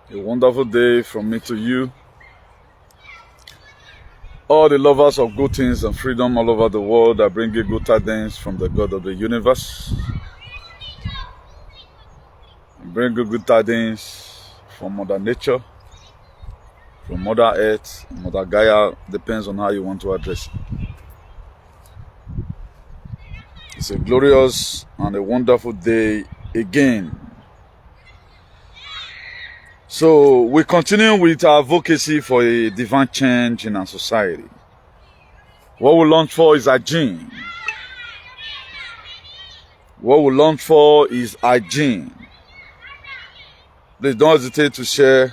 A wonderful day from me to you. All the lovers of good things and freedom all over the world, I bring you good tidings from the God of the universe. I bring you good tidings from Mother Nature, from Mother Earth, Mother Gaia, depends on how you want to address it. It's a glorious and a wonderful day again. So we continue with our advocacy for a divine change in our society. What we launch for is hygiene. What we launch for is hygiene. Please don't hesitate to share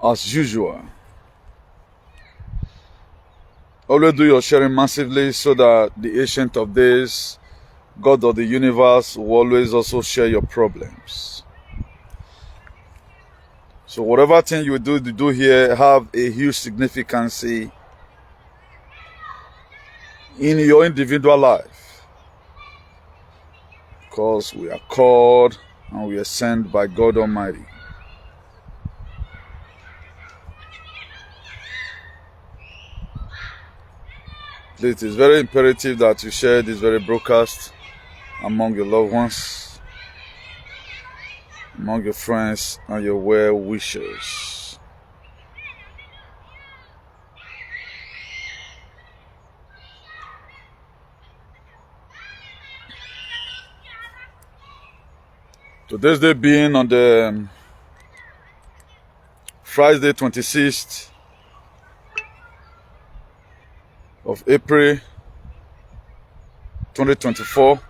as usual. Always do your sharing massively so that the Ancient of Days, God of the universe, will always also share your problems. So whatever thing you do here have a huge significance in your individual life. Because we are called and we are sent by God Almighty. It is very imperative that you share this very broadcast among your loved ones, among your friends and your well-wishers. Today's day being on the Friday 26th of April 2024.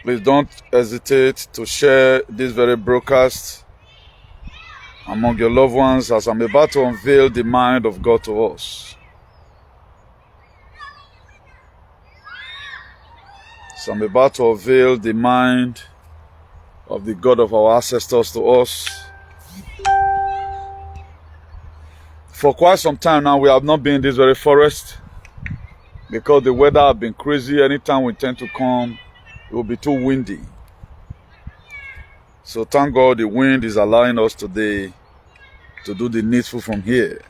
Please don't hesitate to share this very broadcast among your loved ones as I'm about to unveil the mind of God to us. So I'm about to unveil the mind of the God of our ancestors to us. For quite some time now, we have not been in this very forest because the weather has been crazy. Anytime we tend to come, it will be too windy. So thank God the wind is allowing us today to do the needful from here.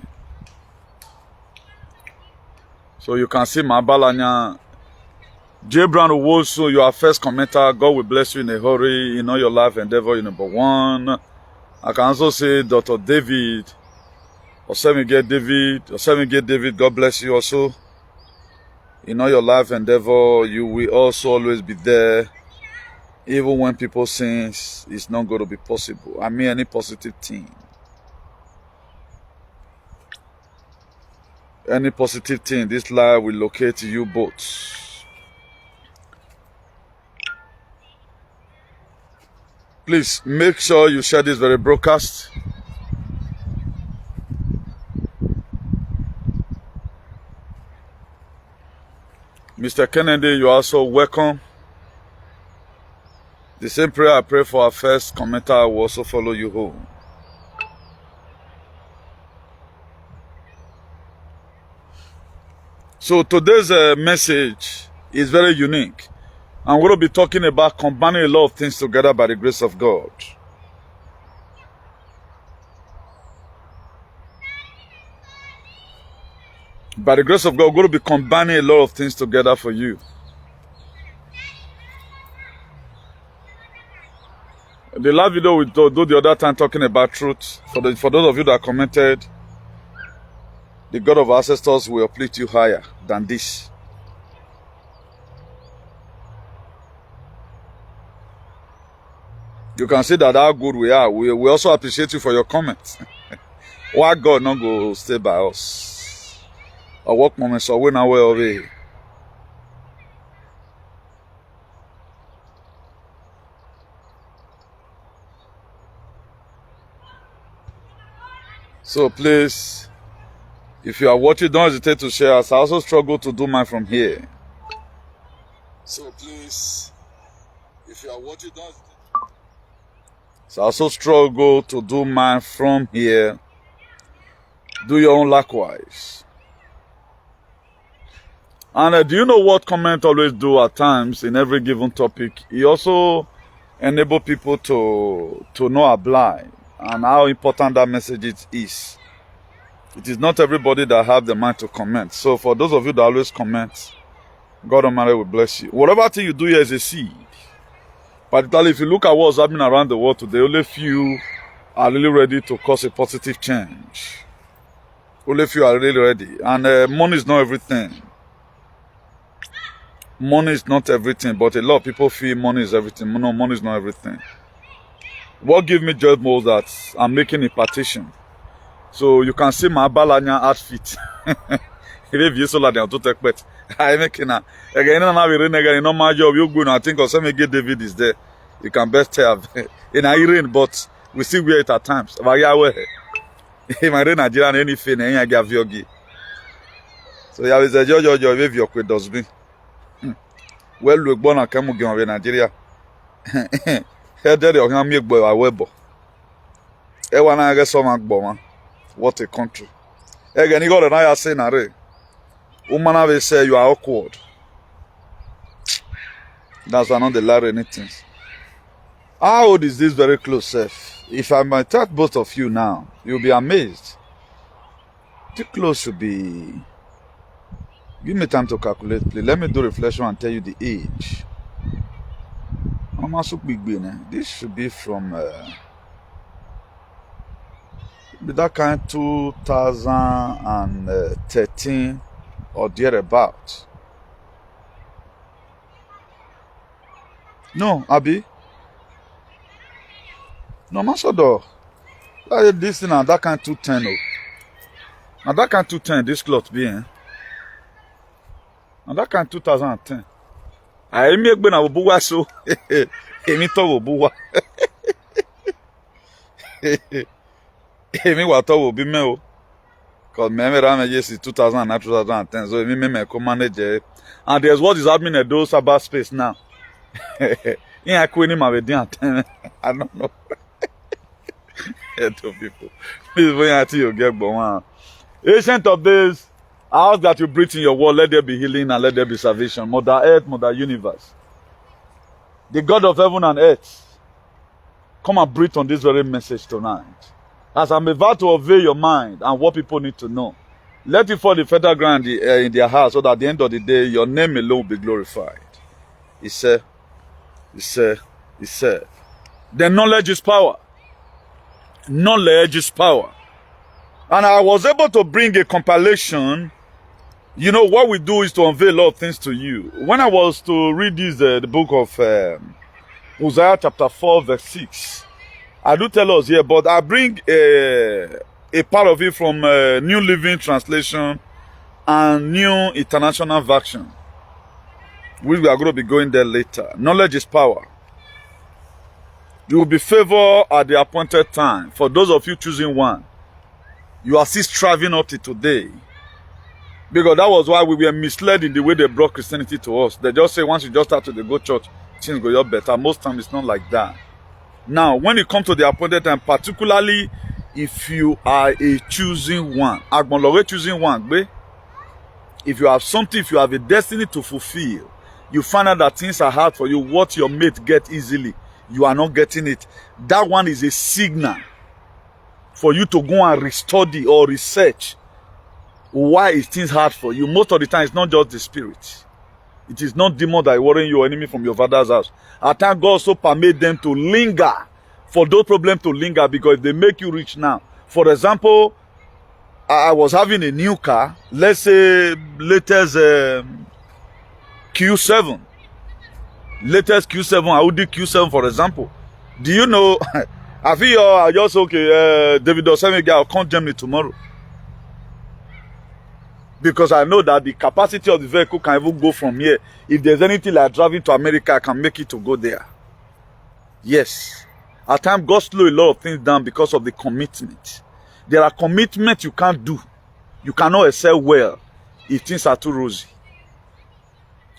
So you can see my balanya. J. Brown Owosu, you are first commenter. God will bless you in a hurry. In all your life endeavor, you're number one. I can also say Dr. David. David, God bless you also. In all your life endeavor, you will also always be there. Even when people say it's not going to be possible. I mean any positive thing. Any positive thing, this life will locate you both. Please make sure you share this very broadcast. Mr. Kennedy, you are also welcome. The same prayer I pray for our first commenter will also follow you home. So today's message is very unique. I'm going to be talking about combining a lot of things together by the grace of God. By the grace of God, we're going to be combining a lot of things together for you. The last video we do the other time talking about truth. For those of you that commented, the God of our ancestors will uplift you higher than this. You can see that how good we are. We also appreciate you for your comments. Why God not go stay by us? Our work moments are when our way. So please, if you are watching, don't hesitate to share. As I also struggle to do mine from here. So please, if you are watching, don't hesitate. So I also struggle to do mine from here. Do your own likewise. And do you know what comment always do at times in every given topic? He also enable people to know apply and how important that message is. It is not everybody that have the mind to comment. So for those of you that always comment, God Almighty will bless you. Whatever thing you do here is a seed. Particularly if you look at what's happening around the world today, only few are really ready to cause a positive change. Only few are really ready. And money is not everything. Money is not everything, but a lot of people feel money is everything. No, money is not everything. What gives me joy most that I'm making a partition. So you can see my balanya outfit. If you saw that, I'll take bet. I make it now. Again, you know my job. You go now. I think or some get David is there. You can best tell. In Iran, but we still wear it at times. But yeah, if I read Nigerian anything, I get yogi. So yeah, is a judge if you quit does me. Well, look, born and come again in Nigeria. Here, there you can make boy a webo. Everyone I get some bomber. What a country. Again, you got an eye saying, "Are woman have say you are awkward." That's not the lie anything. How old is this very close, Seth? If I might touch both of you now, you'll be amazed. Too close should be. Give me time to calculate, please. Let me do reflection and tell you the age. This should be from that kind 2013 or thereabout. No, Abi. No, Masodo. This thing that kind 210. Oh. Now that kind 210, this cloth being. And that kind 2010. I make when I will buwa so. Emi to will buwa. Emi wa to will be me o. Cause me ram yes 2009 2010. So me co manage. And there's what is happening at those cyber space now. In I couldn't my wedding. I don't know. To people. This is when I tell you get one. Ancient of days. I ask that you breathe in your word, let there be healing and let there be salvation. Mother Earth, Mother Universe. The God of heaven and earth. Come and breathe on this very message tonight. As I'm about to obey your mind and what people need to know. Let it fall the federal ground in their heart so that at the end of the day, your name alone will be glorified. He said. The knowledge is power. Knowledge is power. And I was able to bring a compilation. You know, what we do is to unveil a lot of things to you. When I was to read this, the book of Hosea chapter 4 verse 6, I do tell us here, but I bring a part of it from New Living Translation and New International Version. We are going to be going there later. Knowledge is power. You will be favored at the appointed time. For those of you choosing one, you are still striving up to today. Because that was why we were misled in the way they brought Christianity to us. They just say once you just start to go church, things go up better. Most times it's not like that. Now, when it comes to the appointed time, particularly if you are a choosing one, choosing one, if you have something, if you have a destiny to fulfill, you find out that things are hard for you, what your mate get easily, you are not getting it. That one is a signal for you to go and restudy or research why is things hard for you. Most of the time, it's not just the spirit. It is not demon that is worrying you or enemy from your father's house. At times, God also permit them to linger, for those problems to linger, because if they make you rich now. For example, I was having a new car, let's say latest Q7. Latest Q7, Audi Q7, for example. Do you know, I feel I just, okay, David Osemi, I'll come Germany tomorrow. Because I know that the capacity of the vehicle can even go from here. If there's anything like driving to America, I can make it to go there. Yes. At times, God slows a lot of things down because of the commitment. There are commitments you can't do. You cannot excel well if things are too rosy.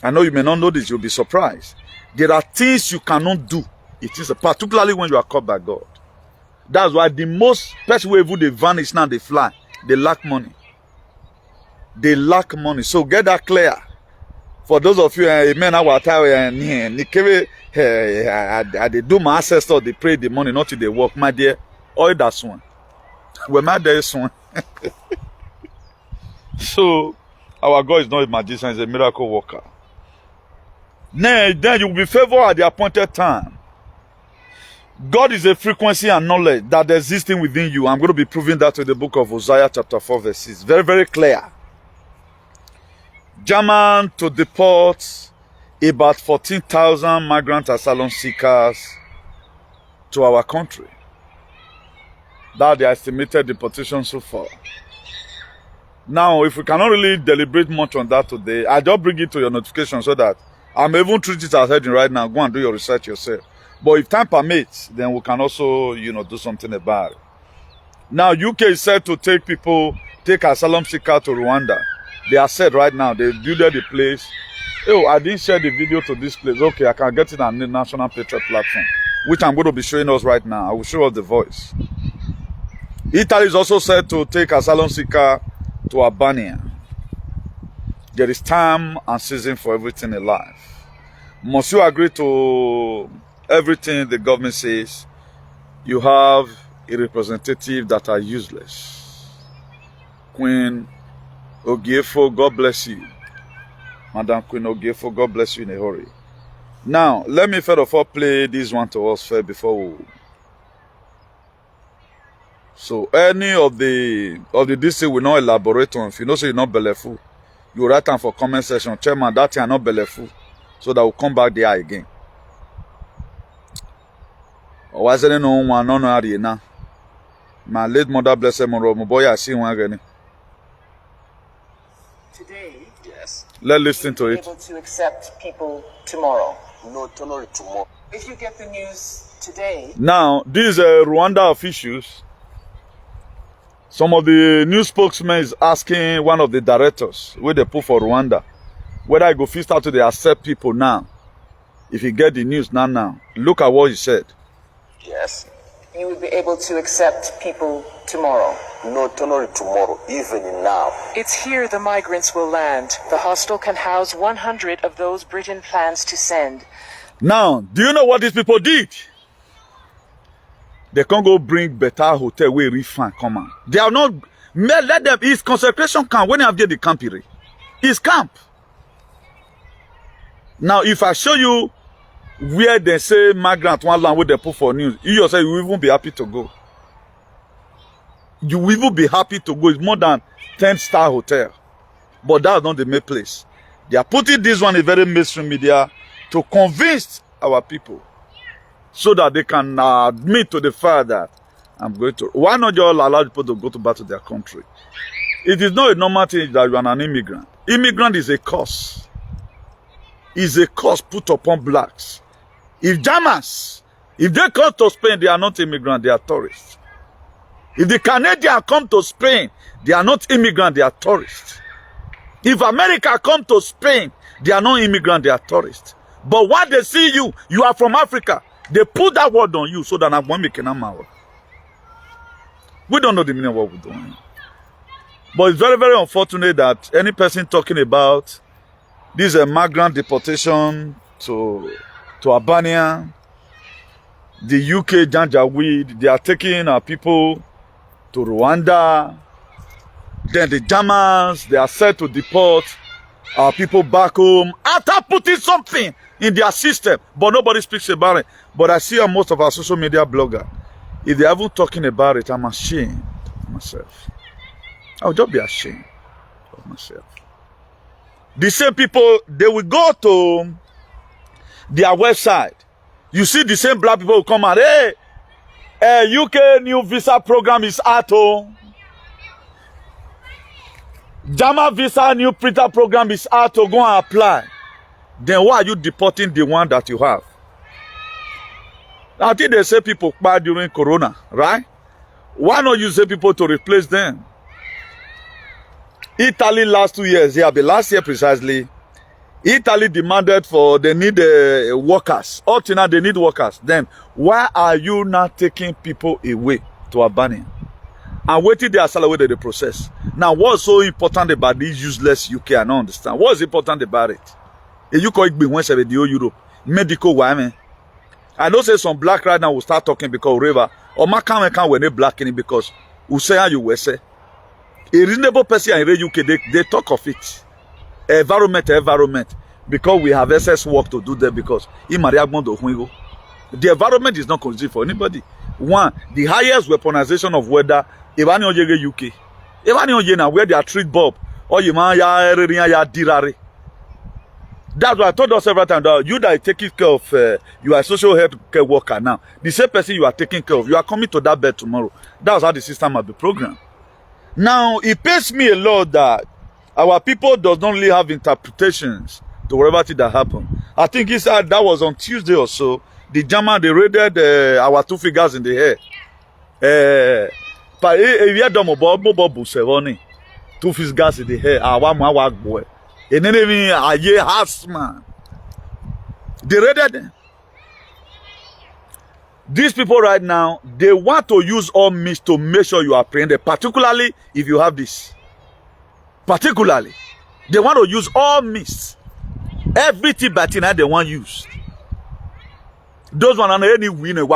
I know you may not know this, you'll be surprised. There are things you cannot do. It is particularly when you are called by God. That's why the most best way they vanish now, they fly. They lack money. They lack money. So get that clear. For those of you, men, I they do my ancestors, they pray the money, not till they work, my dear. All that's one. Well, my dear is one. So, our God is not a magician, he's a miracle worker. Then you will be favored at the appointed time. God is a frequency and knowledge that existing within you. I'm going to be proving that in the book of Hosea chapter 4 verse 6. Very, very clear. German to deport about 14,000 migrant asylum seekers to our country. That's the estimated deportation so far. Now, if we cannot really deliberate much on that today, I just bring it to your notification so that I'm even treating it as heading right now. Go and do your research yourself. But if time permits, then we can also, do something about it. Now, UK is said to take asylum seekers to Rwanda. They are said right now, they built the place. Oh, I didn't share the video to this place. Okay, I can get it on the National Patriot platform, which I'm going to be showing us right now. I will show us the voice. Italy is also said to take asylum seekers to Albania. There is time and season for everything in life. Must you agree to everything the government says? You have a representative that are useless. Queen Ogiefo, God bless you. Madam Queen Ogiefo, God bless you in a hurry. Now, let me first of all play this one to us first before we... So, any of the this thing will not elaborate on. If you know so you're not belefu, you write down for comment section, Chairman, that thing are not belefu, so that will come back there again. Or was there no one no arena? My late mother bless him, my boy, I see one again. Today, yes. Let's listen to it. Able to accept people tomorrow. No, tomorrow. If you get the news today. Now, these Rwanda officials. Some of the news spokesmen is asking one of the directors where they put for Rwanda whether I go first out to they accept people now. If you get the news now. Look at what he said. Yes. You would be able to accept people tomorrow. No, tomorrow, even now. It's here the migrants will land. The hostel can house 100 of those Britain plans to send. Now, do you know what these people did? They can't go bring better hotel where refund come on. They are not, let them, it's consecration camp. When you have the camp here, it's camp. Now, if I show you where they say migrant one land where they put for news, you yourself, you will even be happy to go. You will even be happy to go. It's more than 10-star hotel. But that's not the main place. They are putting this one in very mainstream media to convince our people, so that they can admit to the fact that I'm going to... Why not just allow people to go back to their country? It is not a normal thing that you are an immigrant. Immigrant is a curse. It's a curse put upon blacks. If Germans, if they come to Spain, they are not immigrants, they are tourists. If the Canadians come to Spain, they are not immigrants, they are tourists. If America come to Spain, they are not immigrants, they are tourists. But when they see you, you are from Africa, they put that word on you so that I won't make Kn0Wl. We don't know the meaning of what we're doing. But it's very, very unfortunate that any person talking about this migrant deportation to Albania, the UK Janjaweed, they are taking our people to Rwanda. Then the Germans, they are set to deport our people back home after putting something in their system, but nobody speaks about it. But I see on most of our social media bloggers, if they haven't talking about it, I'm ashamed of myself. I'll just be ashamed of myself. The same people, they will go to their website. You see the same black people who come out, hey, UK new visa program is out. German visa new printer program is out to go and apply. Then why are you deporting the one that you have? I think they say people buy during Corona, right? Why not use people to replace them? Italy last 2 years, yeah, but last year precisely, Italy demanded they need workers. Up to now, they need workers. Then why are you not taking people away to Albania and waiting their salary that they process? Now, what's so important about this useless UK? I don't understand. What's important about it? You call it when the Europe medical women. I know say some black right now will start talking because river or my can when they black in it because we say how you will say a reasonable person in the UK they talk of it. Environment because we have excess work to do there because the environment is not conducive for anybody. One, the highest weaponization of weather even in UK. Even in where they are treat Bob or you man ya dirare. That's why I told us several times that you that are taking care of you are a social health care worker now. The same person you are taking care of, you are coming to that bed tomorrow. That's how the system will be programmed. Now it pains me a lot that our people does not really have interpretations to whatever thing that happened. I think he said that was on Tuesday or so. The German they raided our 2 figures in the air. But if you don't know 2 figures in the air, our boy. And then even a year has man. They raided them. These people right now, they want to use all means to make sure you are apprehended, particularly if you have this. Particularly, they want to use all means. Everything but they want used. Those one are any winner,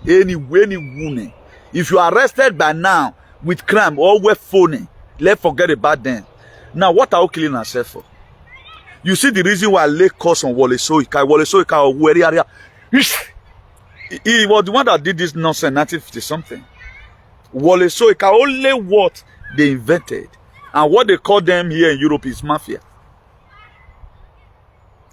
any winner. If you are arrested by now with crime or with phony, let's forget about them. Now, what are we killing ourselves for? You see the reason why I lay course on Wole Soyika or Weri area. He was the one that did this nonsense 1950 something. Wole Soyika only what they invented. And what they call them here in Europe is mafia.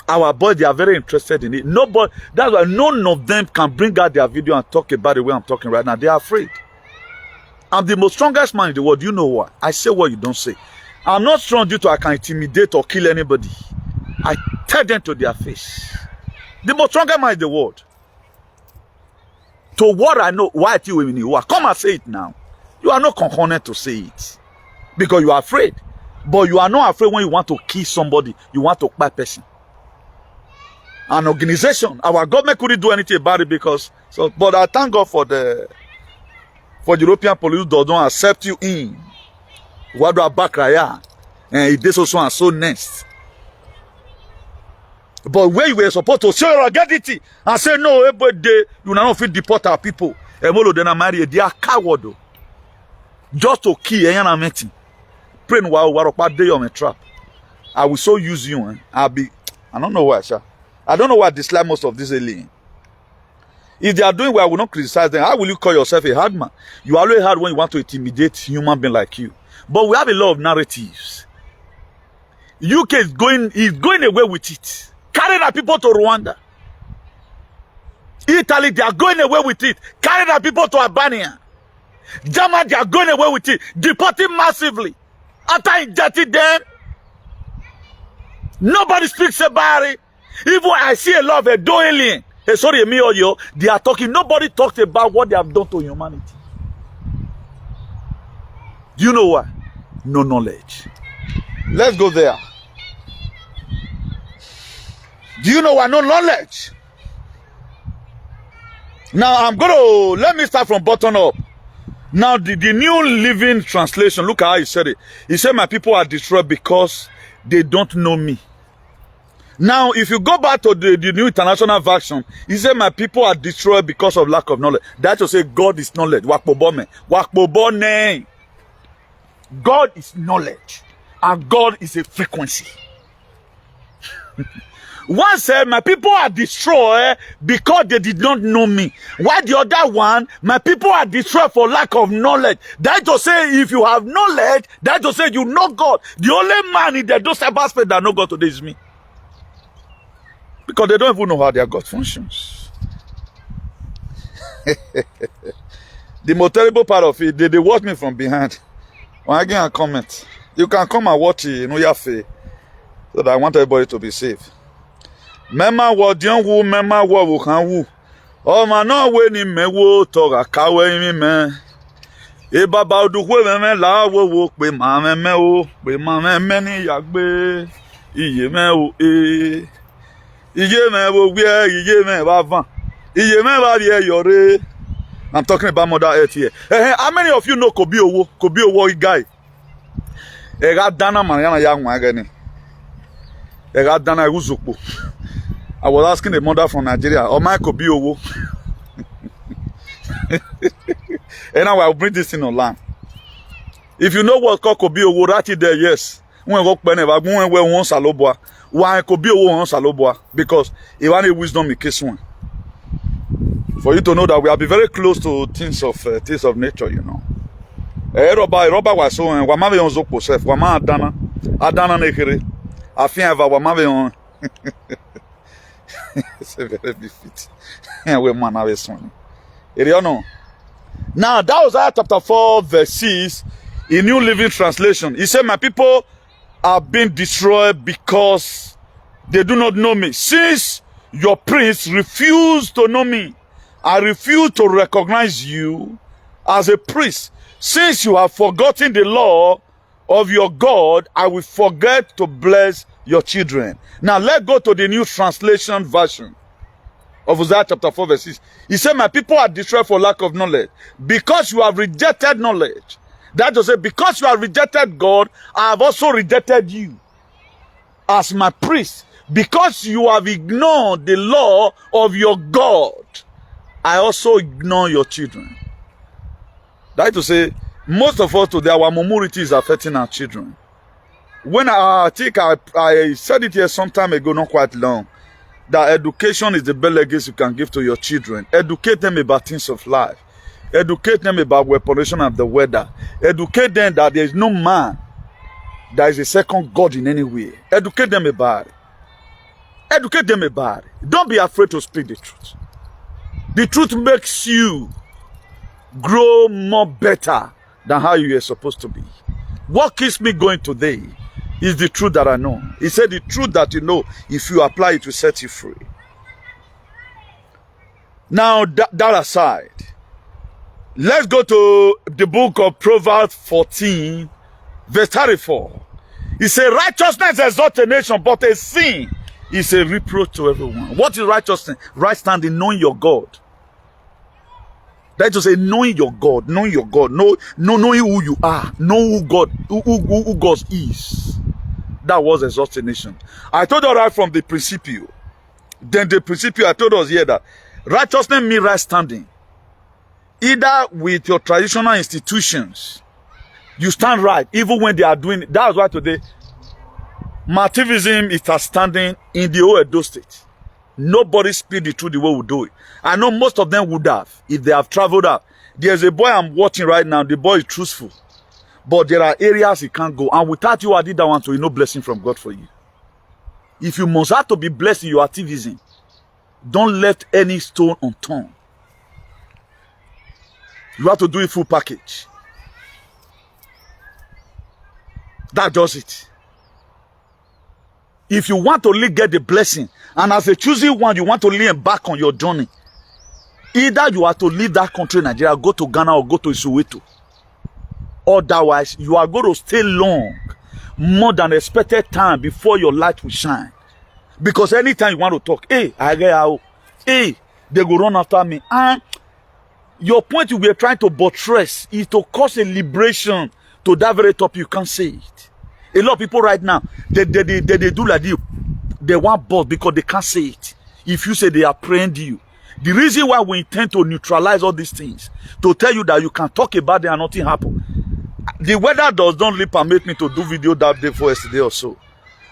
Our boys, they are very interested in it. Nobody, that's why none of them can bring out their video and talk about the way I'm talking right now. They are afraid. I'm the most strongest man in the world. You know what? I say what you don't say. I'm not strong due to I can intimidate or kill anybody. I tell them to their face. The most strongest man in the world. To what I know, why you are. Come and say it now. You are not confident to say it. Because you are afraid. But you are not afraid when you want to kill somebody. You want to kill a person. An organization. Our government couldn't do anything about it because. So, but I thank God for the European police who don't accept you in. What do I back right? And it is also and so next. But where you were supposed to show your identity and say no, every day you not fit deport our people. Emolo then marry they are coward. Just to kill and meeting. Pray no while day on a trap. I will so use you. I don't know why, sir. I don't know why I dislike most of this alien. If they are doing well, I will not criticize them. How will you call yourself a hard man? You always hard when you want to intimidate human being like you. But we have a lot of narratives. UK is going away with it. Carrying our people to Rwanda. Italy, they are going away with it. Carrying our people to Albania. Germany, they are going away with it. Deporting massively. After injecting them. Nobody speaks about it. Even I see a lot of a alien. Sorry, me or you. They are talking. Nobody talks about what they have done to humanity. Do you know why? No knowledge. Let's go there. Do you know why? No knowledge. Now let me start from bottom up. Now the New Living Translation, look at how he said it. He said my people are destroyed because they don't know me. Now if you go back to the New International Version, he said my people are destroyed because of lack of knowledge. That to say God is knowledge. Wakpobone. God is knowledge. And God is a frequency. One said, my people are destroyed because they did not know me. While the other one, my people are destroyed for lack of knowledge. That to say, if you have knowledge, that to say you know God. The only man in the those aspects that know God today is me. Because they don't even know how their God functions. The most terrible part of it, they watch me from behind. When I get a comment, you can come and watch it, your face. So that I want everybody to be safe. Mema wodian wu mema wo kan wu. O ma na we ni mewo to ga kawe mi me. E baba odukwe me la wo pe ma me o, pe ma me ni yagbe. Iye me o e. Iye me wo gbe, iye me ba van. Iye me ba bi yore. I'm talking about Mother Earth here. How many of you know Kobi Owo guy? E ga dana man yana ya nwa gani. I was asking a mother from Nigeria, or my P0W. And now I'll bring this in online. If you know what called P0W, write it there, yes. When we want Salobwa, why P0W on Salobwa? Because if any wisdom in case one. For you to know that we have been very close to things of nature, you know. Roba was so and Wamave on Zoko self, Wama Adana Nekere, Afiava Wamave on. It's a very big fit. And we man have a son. Now that was Isaiah chapter 4, verse 6 in New Living Translation. He said, my people are being destroyed because they do not know me. Since your prince refused to know me, I refuse to recognize you as a priest. Since you have forgotten the law of your God, I will forget to bless your children. Now let's go to the New Translation version of Isaiah chapter 4 verse 6. He said, my people are destroyed for lack of knowledge. Because you have rejected knowledge. That is to say, because you have rejected God, I have also rejected you as my priest. Because you have ignored the law of your God, I also ignore your children. That is to say, most of us today, our mobility is affecting our children. When I think I said it here some time ago, not quite long, that education is the best legacy you can give to your children. Educate them about things of life. Educate them about weaponization of the weather. Educate them that there is no man that is a second God in any way. Educate them about it. Educate them about it. Don't be afraid to speak the truth. The truth makes you grow more better than how you are supposed to be. What keeps me going today is the truth that I know. He said the truth that you know, if you apply it, will set you free. Now, that aside, let's go to the book of Proverbs 14, verse 34. He said, righteousness exalts a nation, but a sin is a reproach to everyone. What is righteousness? Right standing, knowing your God. That is to say, knowing your God, knowing knowing who you are, know who God is. That was exaltation. I told you right from the principle. Then the principle I told us here that righteousness means right standing. Either with your traditional institutions, you stand right, even when they are doing it. That's why today, Martivism is standing in the whole Edo state. Nobody speak the truth the way we do it. I know most of them would have, if they have traveled out. There's a boy I'm watching right now. The boy is truthful. But there are areas he can't go. And without you, I did that one, so you know blessing from God for you. If you must have to be blessed in your activism, don't let any stone unturned. You have to do it full package. That does it. If you want to really get the blessing, and as a choosing one, you want to lean back on your journey, either you have to leave that country, Nigeria, go to Ghana or go to Soweto. Otherwise, you are going to stay long, more than expected time before your light will shine. Because anytime you want to talk, hey, I get out, hey, they go run after me. And your point you were trying to buttress is to cause a liberation to that very topic. You can't say it. A lot of people right now, they do like you. They want both because they can't say it. If you say they apprehend you. The reason why we intend to neutralize all these things, to tell you that you can talk about them and nothing happen. The weather does not really permit me to do video that day for yesterday or so.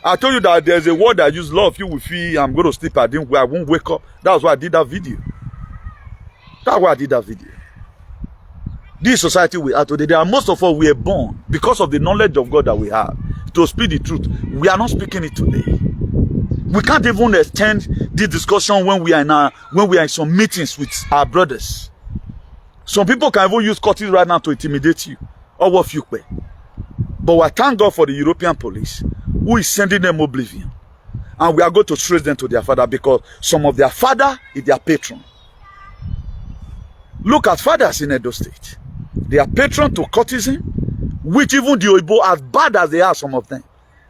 I told you that there's a word I use. A lot of you will feel I'm going to sleep. I won't wake up. That's why I did that video. That's why I did that video. This society we are today, there are most of us we are born because of the knowledge of God that we have to speak the truth. We are not speaking it today. We can't even extend this discussion when we are in some meetings with our brothers. Some people can even use cutting right now to intimidate you. Or what you pay. But I thank God for the European police who is sending them oblivion. And we are going to trace them to their father because some of their father is their patron. Look at fathers in Edo State. They are patron to cultism, which even the Oibo, as bad as they are, some of them,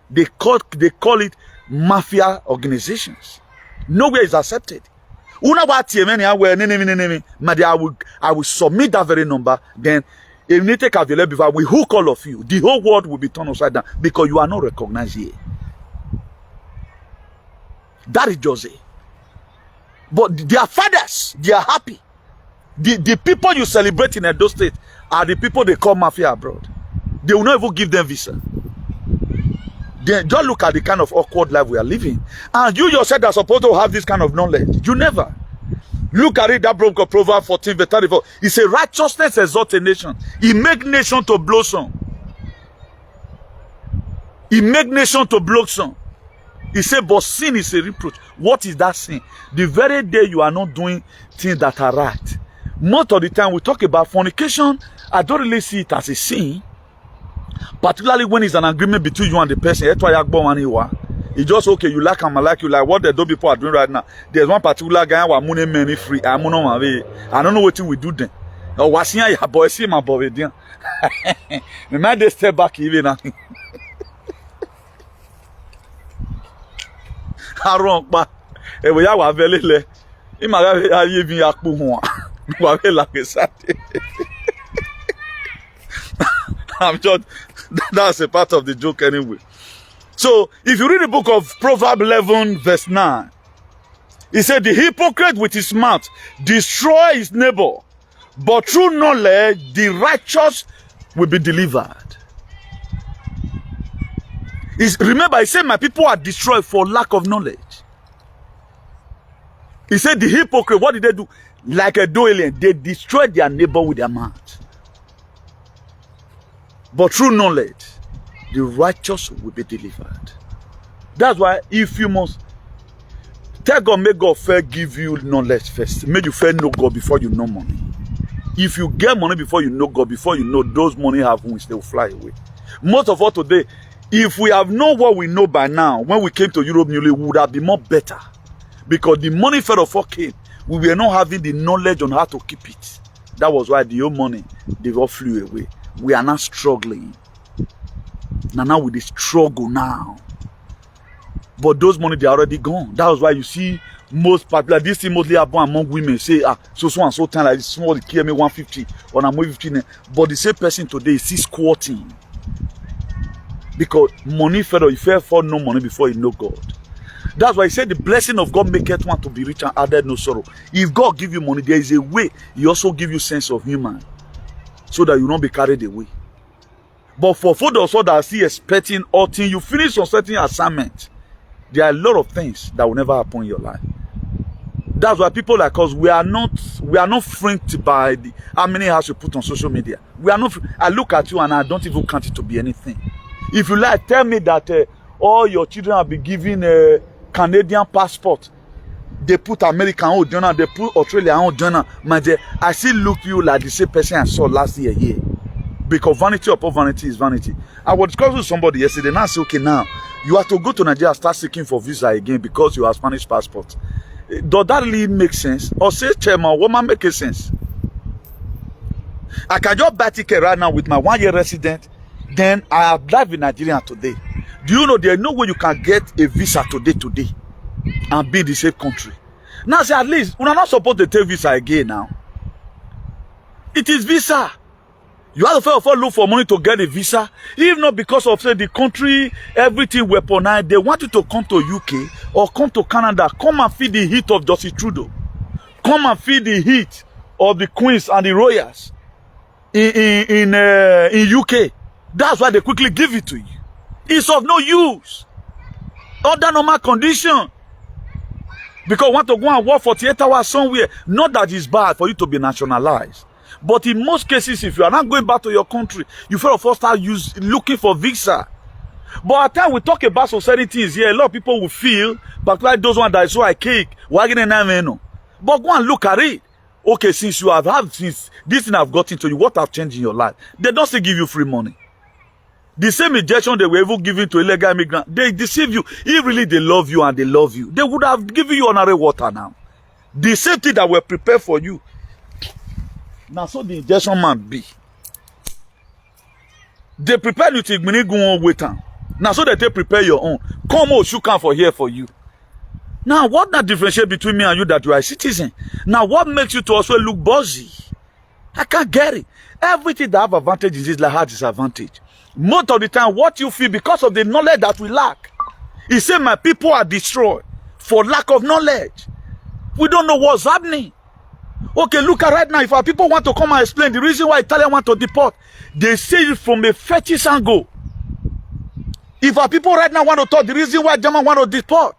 they call it mafia organizations. Nowhere is accepted. I will submit that very number, then if you take available before we hook all of you, the whole world will be turned upside down because you are not recognized here. That is just it. But their fathers, they are happy. The people you celebrate in Edo State are the people they call mafia abroad. They will not even give them visa. Then just look at the kind of awkward life we are living. And you yourself are supposed to have this kind of knowledge. You never. Look at it, that book of Proverbs 14, verse 34. It says, righteousness exalts a nation. It makes nation to blossom. It makes nation to blossom. He said, but sin is a reproach. What is that sin? The very day you are not doing things that are right. Most of the time we talk about fornication, I don't really see it as a sin. Particularly when it's an agreement between you and the person. It's just okay, you like him, I like you, like what the dope people are doing right now. There's one particular guy who are money many free. I don't know what we do then. Oh, what's your boy? See my boy then. Me might just step back even now. Haron pa e we ya wa velele I ma ga aye bi apo ho wa ve la kesate. I'm just that's a part of the joke anyway. So if you read the book of Proverbs 11 verse 9, he said the hypocrite with his mouth destroy his neighbor, but through knowledge the righteous will be delivered. Remember, he said, my people are destroyed for lack of knowledge. He said, the hypocrite, what did they do? Like a alien, they destroyed their neighbor with their mouth. But through knowledge, the righteous will be delivered. That's why, if you must tell God, make God first give you knowledge first. Make you first know God before you know money. If you get money before you know God, before you know those money have wings, they will fly away. Most of us today, if we have known what we know by now, when we came to Europe newly, we would have been more better. Because the money FAV0UR came, we were not having the knowledge on how to keep it. That was why the old money, they all flew away. We are not struggling. Now with the struggle now. But those money, they are already gone. That was why you see most popular, this thing mostly happen among women. Say, so and so time like this, small, kill me 150, or I'm 15. But the same person today is still squatting. Because money FAV0UR, you fail for no money before you know God. That's why he said the blessing of God maketh one to be rich and added no sorrow. If God give you money, there is a way he also give you sense of human. So that you not be carried away. But for folks also that are still expecting all things, you finish on certain assignment. There are a lot of things that will never happen in your life. That's why people like us, we are not franked by how many hours you put on social media. We are not. I look at you and I don't even count it to be anything. If you like, tell me that all your children have been given a Canadian passport. They put American old journal, they put Australian old journal. My dear, I still look you like the same person I saw last year here. Because vanity upon vanity is vanity. I was discussing with somebody yesterday, and I said, okay, now you have to go to Nigeria and start seeking for visa again because you have Spanish passport. Does that really make sense? Or say, Chairman, what man make sense? I can just buy ticket right now with my 1-year resident. Then I have live in Nigeria today. Do you know there is no way you can get a visa today and be in the same country? Now say at least we are not supposed to take visa again now. It is visa. You have to look for money to get a visa. If not because of say the country, everything weaponized, they want you to come to UK or come to Canada. Come and feel the heat of Justin Trudeau. Come and feel the heat of the queens and the royals in UK. That's why they quickly give it to you. It's of no use. Under normal condition. Because you want to go and work 48 hours somewhere. Not that it's bad for you to be nationalized. But in most cases, if you are not going back to your country, you first start looking for visa. But at times we talk about societies here, a lot of people will feel, but like those ones that is so archaic, but go and look at it. Okay, since this thing have gotten to you, what have changed in your life? They don't still give you free money. The same injection they were even giving to illegal immigrants, they deceive you. If really they love you and they love you, they would have given you honorary water now. The same thing that were prepared for you. Now, so the injection man be. They prepare you to go on wait time. Now, so that they prepare your own. Come on, should come for here for you. Now, what that differentiate between me and you that you are a citizen? Now, what makes you to also look buzzy? I can't get it. Everything that have advantage is like has disadvantage. Most of the time, what you feel because of the knowledge that we lack. He said, my people are destroyed for lack of knowledge. We don't know what's happening. Okay, look at right now. If our people want to come and explain the reason why Italians want to deport, they say it from a fetish angle. If our people right now want to talk the reason why Germans want to deport,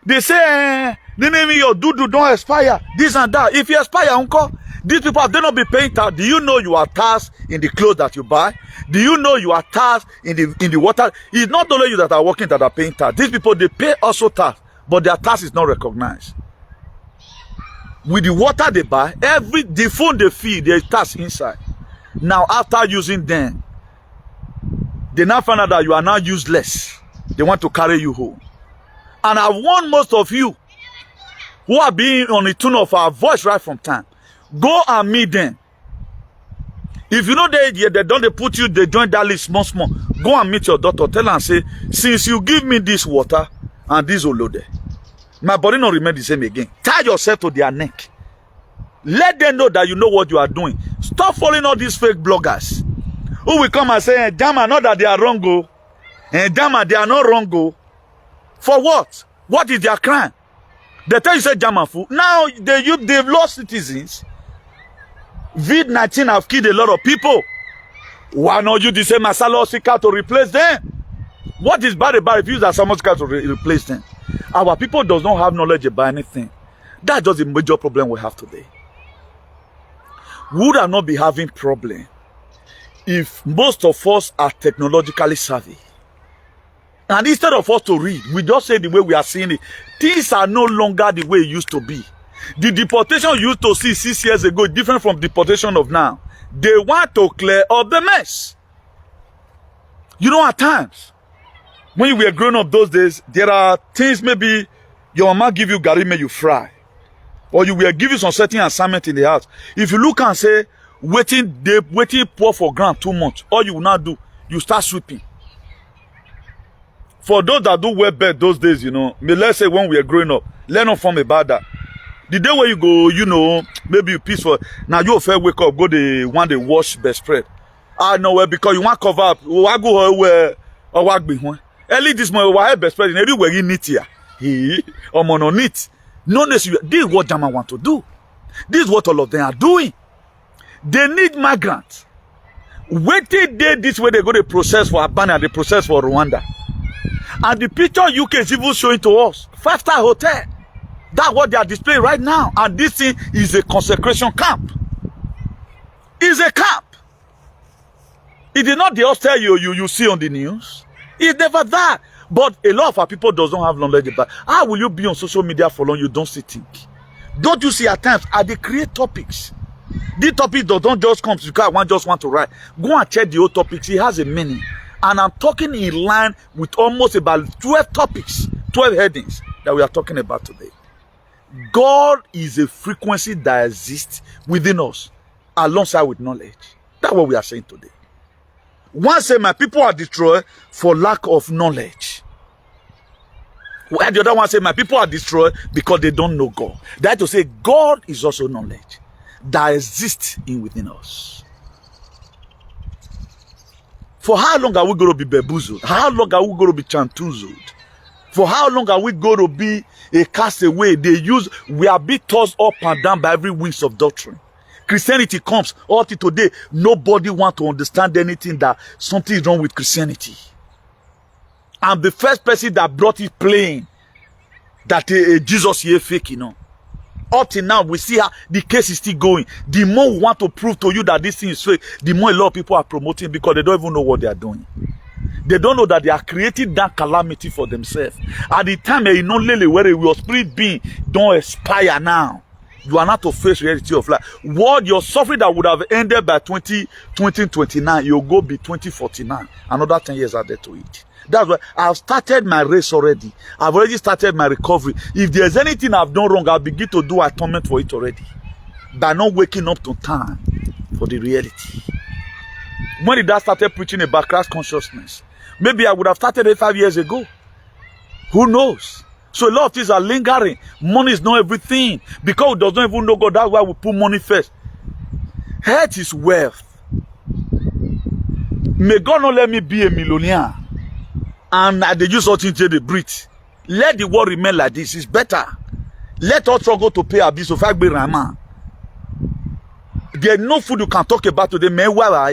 they say, the name of your dudu don't expire, this and that. If you expire, uncle, these people have they not be paying tax. Do you know you are taxed in the clothes that you buy? Do you know you are taxed in the water? It's not only you that are working that are paying tax. These people, they pay also tax, but their tax is not recognized. With the water they buy, the phone they feed, there's tax inside. Now, after using them, they now find out that you are now useless. They want to carry you home. And I warn most of you who are being on the tune of our voice right from time, go and meet them. If you know they don't put you, they join that list small. Go and meet your daughter. Tell her and say, since you give me this water and this olode, my body not remain the same again. Tie yourself to their neck. Let them know that you know what you are doing. Stop following all these fake bloggers who will come and say, Jama, not that they are wrong, go. And Jama, they are not wrong, go. For what? What is their crime? They tell you say Jama fool. Now they've lost citizens. COVID-19 have killed a lot of people. Why not you the same Masala Osika to replace them? What is bad about if you use Asamoska to replace them? Our people does not have knowledge about anything. That's just the major problem we have today. We would have not be having problem if most of us are technologically savvy. And instead of us to read, we just say the way we are seeing it. Things are no longer the way it used to be. The deportation you used to see 6 years ago is different from deportation of now. They want to clear up the mess. You know, at times, when you were growing up those days, there are things maybe your mama give you gari, may you fry. Or you will give you some certain assignment in the house. If you look and say, waiting pour for ground 2 months, all you will not do, you start sweeping. For those that do wear bed those days, you know, let's say when we are growing up, learn from about that. The day where you go, you know, maybe you peaceful. Now you fair wake up, go the one they wash bed spread. I know where because you want cover up. I go where or what be one. Early this morning, why bed spread in everywhere you need here. He or mono neat. No necessarily. This is what Germans want to do. This is what all of them are doing. They need migrants. Waiting day this way they go to process for Albania, they process for Rwanda. And the picture UK is even showing to us 5-star hotel. That's what they are displaying right now. And this thing is a consecration camp. It's a camp. It is not the hostel you see on the news. It's never that. But a lot of our people does not have knowledge about how will you be on social media for long you don't see think. Don't you see at times they create topics. These topics don't just come because one just want to write. Go and check the old topics. It has a meaning. And I'm talking in line with almost about 12 topics, 12 headings that we are talking about today. God is a frequency that exists within us alongside with knowledge. That's what we are saying today. One say my people are destroyed for lack of knowledge. While the other one say my people are destroyed because they don't know God. That to say God is also knowledge that exists within us. For how long are we going to be bamboozled? How long are we going to be chantuzzled? For how long are we going to be a castaway? We are being tossed up and down by every winds of doctrine. Christianity comes, all today, nobody wants to understand anything that something is wrong with Christianity. I'm the first person that brought it plain that Jesus is fake, you know. Up till now, we see how the case is still going. The more we want to prove to you that this thing is fake, the more a lot of people are promoting because they don't even know what they are doing. They don't know that they are creating that calamity for themselves. At the time, you know, where your spirit being don't expire now. You are not to face reality of life. What your suffering that would have ended by 2029, you'll go be 2049. Another 10 years added to it. That's why I've started my race already. I've already started my recovery. If there's anything I've done wrong, I'll begin to do atonement for it already. By not waking up to time for the reality. When did I start preaching about Christ consciousness? Maybe I would have started it 5 years ago. Who knows? So a lot of things are lingering. Money is not everything. Because we don't even know God, that's why we put money first. Health is wealth. May God not let me be a millionaire. And they use something to they breathe. Let the world remain like this. It's better. Let us struggle to pay our bills. There's no food you can talk about today,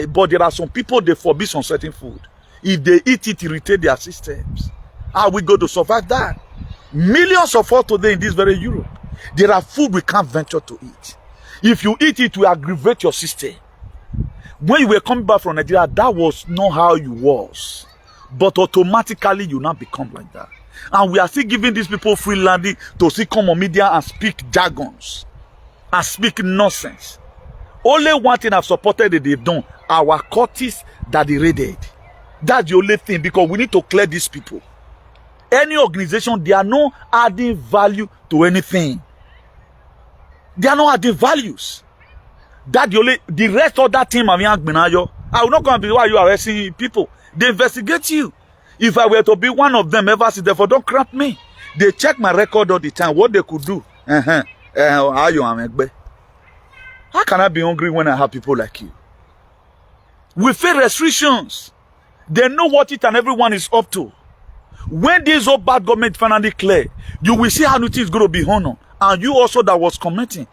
but there are some people they forbid some certain food. If they eat it, irritate their systems. How are we going to survive that? Millions of us today in this very Europe, there are food we can't venture to eat. If you eat it, it will aggravate your system. When you were coming back from Nigeria, that was not how you was. But automatically, you now become like that. And we are still giving these people free landing to see come on media and speak jargons. And speak nonsense. Only one thing I've supported that they've done, our cultists that they raided. That's the only thing, because we need to clear these people. Any organization, they are not adding value to anything. They are not adding values. That the rest of that team, I will not go and be why you are arresting people. They investigate you. If I were to be one of them ever, therefore don't crap me. They check my record all the time, what they could do. How can I be hungry when I have people like you? We face restrictions. They know what it and everyone is up to. When this old bad government finally clear, you will see how it is going to be honored. And you also that was commenting,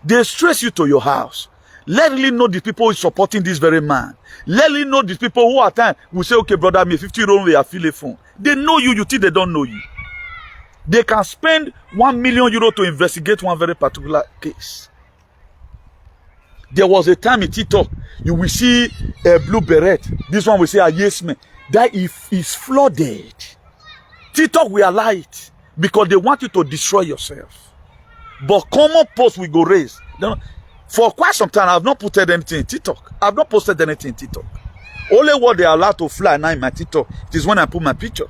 they stress you to your house. Let really know the people who is supporting this very man. Let really know the people who at times will say, okay, brother, me 50 euro we affiliate a phone. They know you, you think they don't know you. They can spend 1 million euro to investigate one very particular case. There was a time in TikTok, you will see a blue beret. This one will say a yes man. That is flooded. TikTok will allow it because they want you to destroy yourself. But common posts will go raise. For quite some time, I have not posted anything in TikTok. I have not posted anything in TikTok. Only what they are allowed to fly now in my TikTok, it is when I put my picture.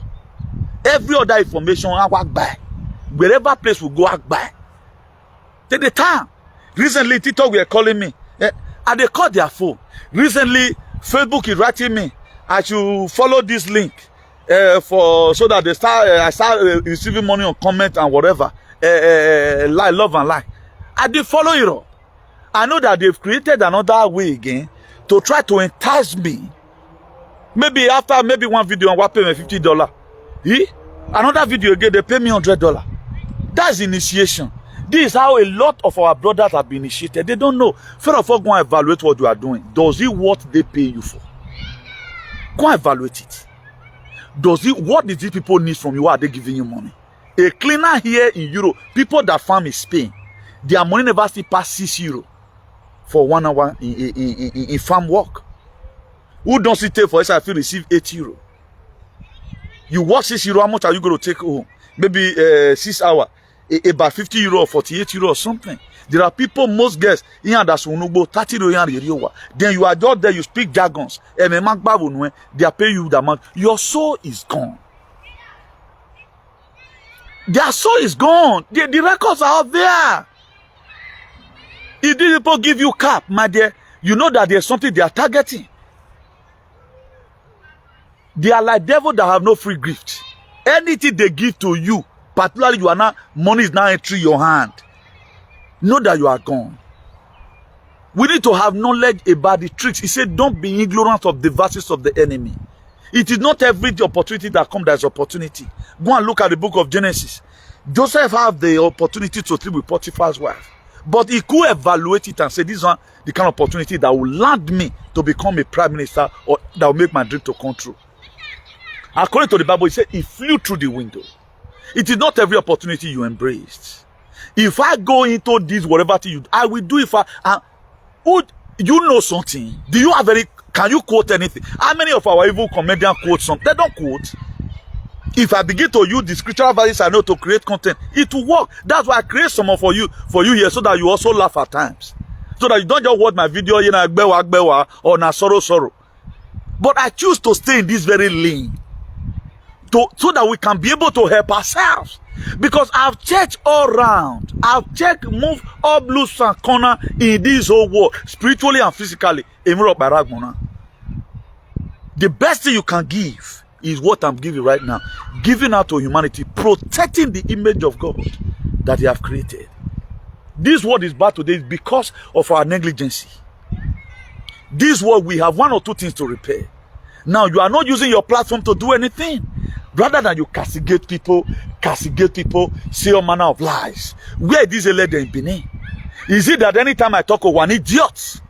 Every other information, I walk by. Wherever place we go, I walk by. Take the time. Recently, TikTok were calling me. And they called their phone. Recently, Facebook is writing me. I should follow this link so that they I start receiving money on comment and whatever. Like, love and like. I did follow it up. I know that they've created another way again to try to entice me. Maybe after one video, I pay me $50. Another video again, they pay me $100. That's initiation. This is how a lot of our brothers have been initiated. They don't know. First of all, go and evaluate what you are doing. Does it what they pay you for? Go and evaluate it. What did these people need from you? Why are they giving you money? A cleaner here in Europe, people that farm in Spain, their money never still pass 6 euro for 1 hour in farm work. Who don't sit there for us? I feel receive 8 euro. You work 6 euro, how much are you going to take home? Maybe 6 hours. About 50 euro or 48 euro or something. There are people, most guests, they are just then you are just there, you speak jargons. They are paying you the amount. Your soul is gone. Their soul is gone. The records are out there. If these people give you cap, my dear, you know that there's something they are targeting. They are like devil that have no free gift. Anything they give to you, particularly you are now, money is now entering your hand. Know that you are gone. We need to have knowledge about the tricks. He said, don't be ignorant of the verses of the enemy. It is not every opportunity that comes, there's opportunity. Go and look at the book of Genesis. Joseph had the opportunity to sleep with Potiphar's wife. But he could evaluate it and say, this one, the kind of opportunity that will land me to become a prime minister or that will make my dream to come true. According to the Bible, he said he flew through the window. It is not every opportunity you embraced. If I go into this, whatever thing you do, I will do it for, you know something. Do you have any, can you quote anything? How many of our evil comedians quote something? They don't quote. If I begin to use the scriptural values I know to create content, it will work. That's why I create some for you here so that you also laugh at times. So that you don't just watch my video, or na sorrow. But I choose to stay in this very lane. So that we can be able to help ourselves. Because I've checked all around. I've checked, move all blues and corner in this whole world, spiritually and physically. The best thing you can give is what I'm giving right now. Giving out to humanity, protecting the image of God that He have created. This world is bad today because of our negligence. This world, we have one or two things to repair. Now, you are not using your platform to do anything. Rather than you castigate people, say all manner of lies. Where is this a lady in Benin? Is it that anytime I talk of one idiot,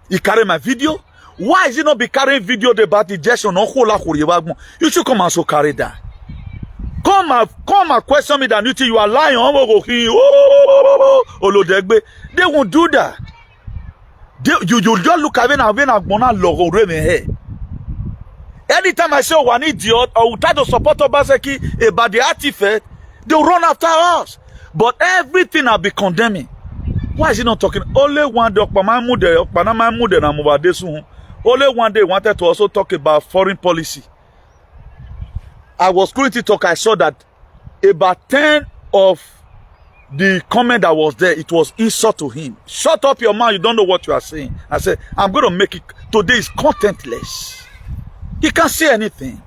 he carry my video? Why is he not be carrying video about the Dge on Ohola? You should come and so carry that. Come and question me that you are lying. They won't do that. You just look at me and when anytime I say one idiot or we try to support Obaseki about the artifact, they'll run after us. But everything I'll be condemning. Why is he not talking? Only one day, only one day wanted to also talk about foreign policy. I was going to talk, I saw that about 10 of the comment that was there, it was insult to him. Shut up your mouth, you don't know what you are saying. I said, I'm going to make it, today is contentless. He can't say anything.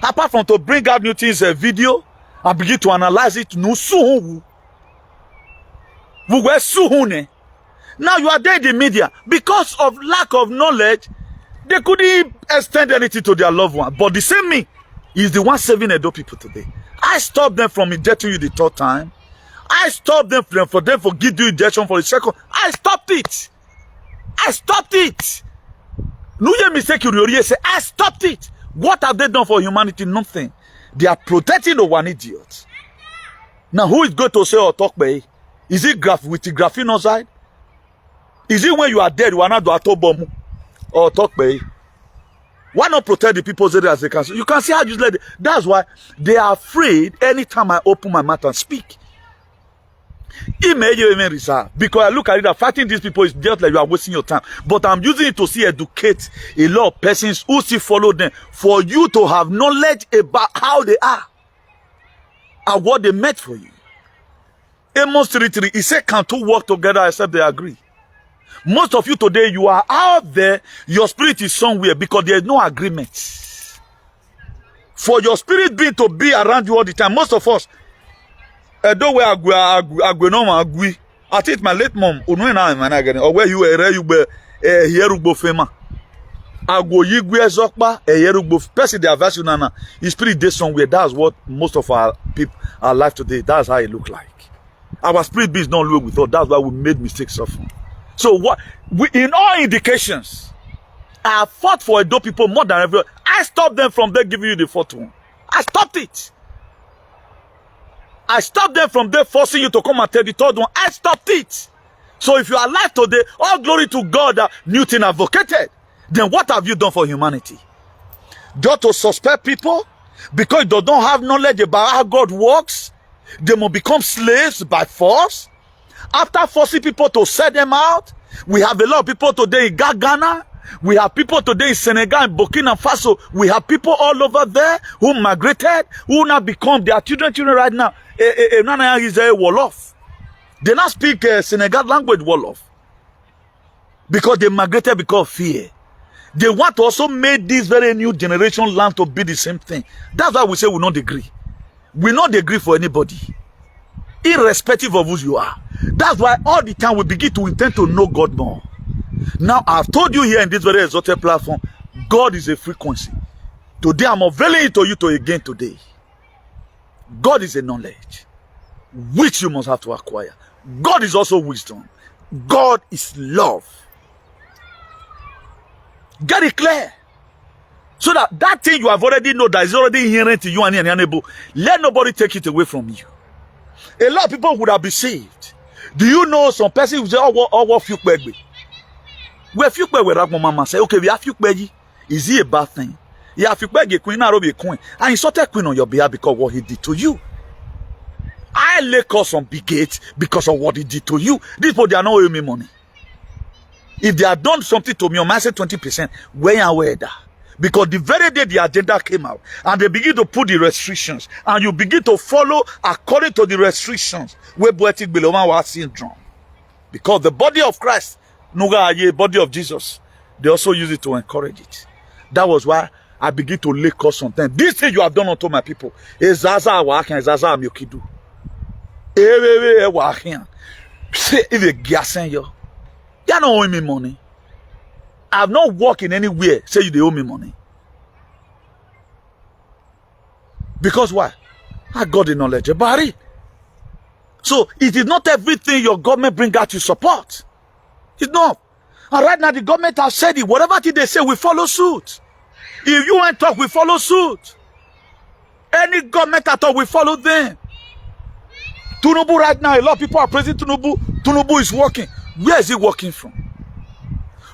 Apart from to bring out new things, a video, and begin to analyze it. No, now you are there in the media. Because of lack of knowledge, they couldn't extend anything to their loved one. But the same me is the one saving Edo people today. I stopped them from injecting you the third time. I stopped them for give you injection for the second. I stopped it. I stopped it. No mistake you say, I stopped it. What have they done for humanity? Nothing. They are protecting the one idiot. Now who is going to say or talk by? Is it with the graphene outside? Is it when you are dead, you are not do atobom or talk by? Why not protect the people's area as they can see? You can see how useless. That's why they are afraid anytime I open my mouth and speak. Because I look at it, that fighting these people is just like you are wasting your time. But I'm using it to see educate a lot of persons who still follow them for you to have knowledge about how they are and what they meant for you. Amos 3:3, he said, can two work together except they agree? Most of you today, you are out there, your spirit is somewhere because there is no agreement. For your spirit being to be around you all the time, most of us, don't where I think my late mom, or where you were, you were here, Fema. I go Yigwe Zokba, a Yerugbo, person their version, his spirit did somewhere. That's what most of our people are alive today. That's how it look like. Our spirit beings don't look with us. That's why we made mistakes often. So what in all indications, I fought for Edo people more than ever. I stopped them from there giving you the fourth one. I stopped it. I stopped them from there forcing you to come and tell the third one. I stopped it. So if you are alive today, all glory to God that Newton advocated. Then what have you done for humanity? Just to suspect people because they don't have knowledge about how God works. They must become slaves by force. After forcing people to set them out, we have a lot of people today in Ghana. We have people today in Senegal and Burkina Faso. We have people all over there who migrated, who now become their children right now. Is a Wolof. They now speak Senegal language Wolof. Because they migrated because of fear. They want to also make this very new generation learn to be the same thing. That's why we say we not agree. We not agree for anybody. Irrespective of who you are. That's why all the time we begin to intend to know God more. Now, I've told you here in this very exalted platform, God is a frequency. Today, I'm unveiling it to you to again today. God is a knowledge, which you must have to acquire. God is also wisdom. God is love. Get it clear. So that thing you have already know that is already inherent in you and enable, let nobody take it away from you. A lot of people would have been saved. Do you know some person who say, oh, what few baby? Where few baby mama say, okay, we have few baby. Is he a bad thing? You have few baby queen, not a queen. And insulted queen on your behalf because of what he did to you. I lay cause on big gates because of what he did to you. These people, they are not owing me money. If they had done something to me, I might say 20%. Where and where that? Because the very day the agenda came out and they begin to put the restrictions and you begin to follow according to the restrictions where poetic Beloma syndrome. Because the body of Christ, body of Jesus, they also use it to encourage it. That was why I begin to lay curse on them. This thing you have done unto my people is Zaza Wakin, Zaza Myokidu. If you gassing you, you don't owe me money. I have not worked in anywhere say you they owe me money. Because why? I got the knowledge about it. So it is not everything your government bring out you support. It's not. And right now the government has said it. Whatever they say, we follow suit. If you ain't talk, we follow suit. Any government at all, we follow them. Kn0Wl right now, a lot of people are praising Kn0Wl. Kn0Wl is working. Where is he working from?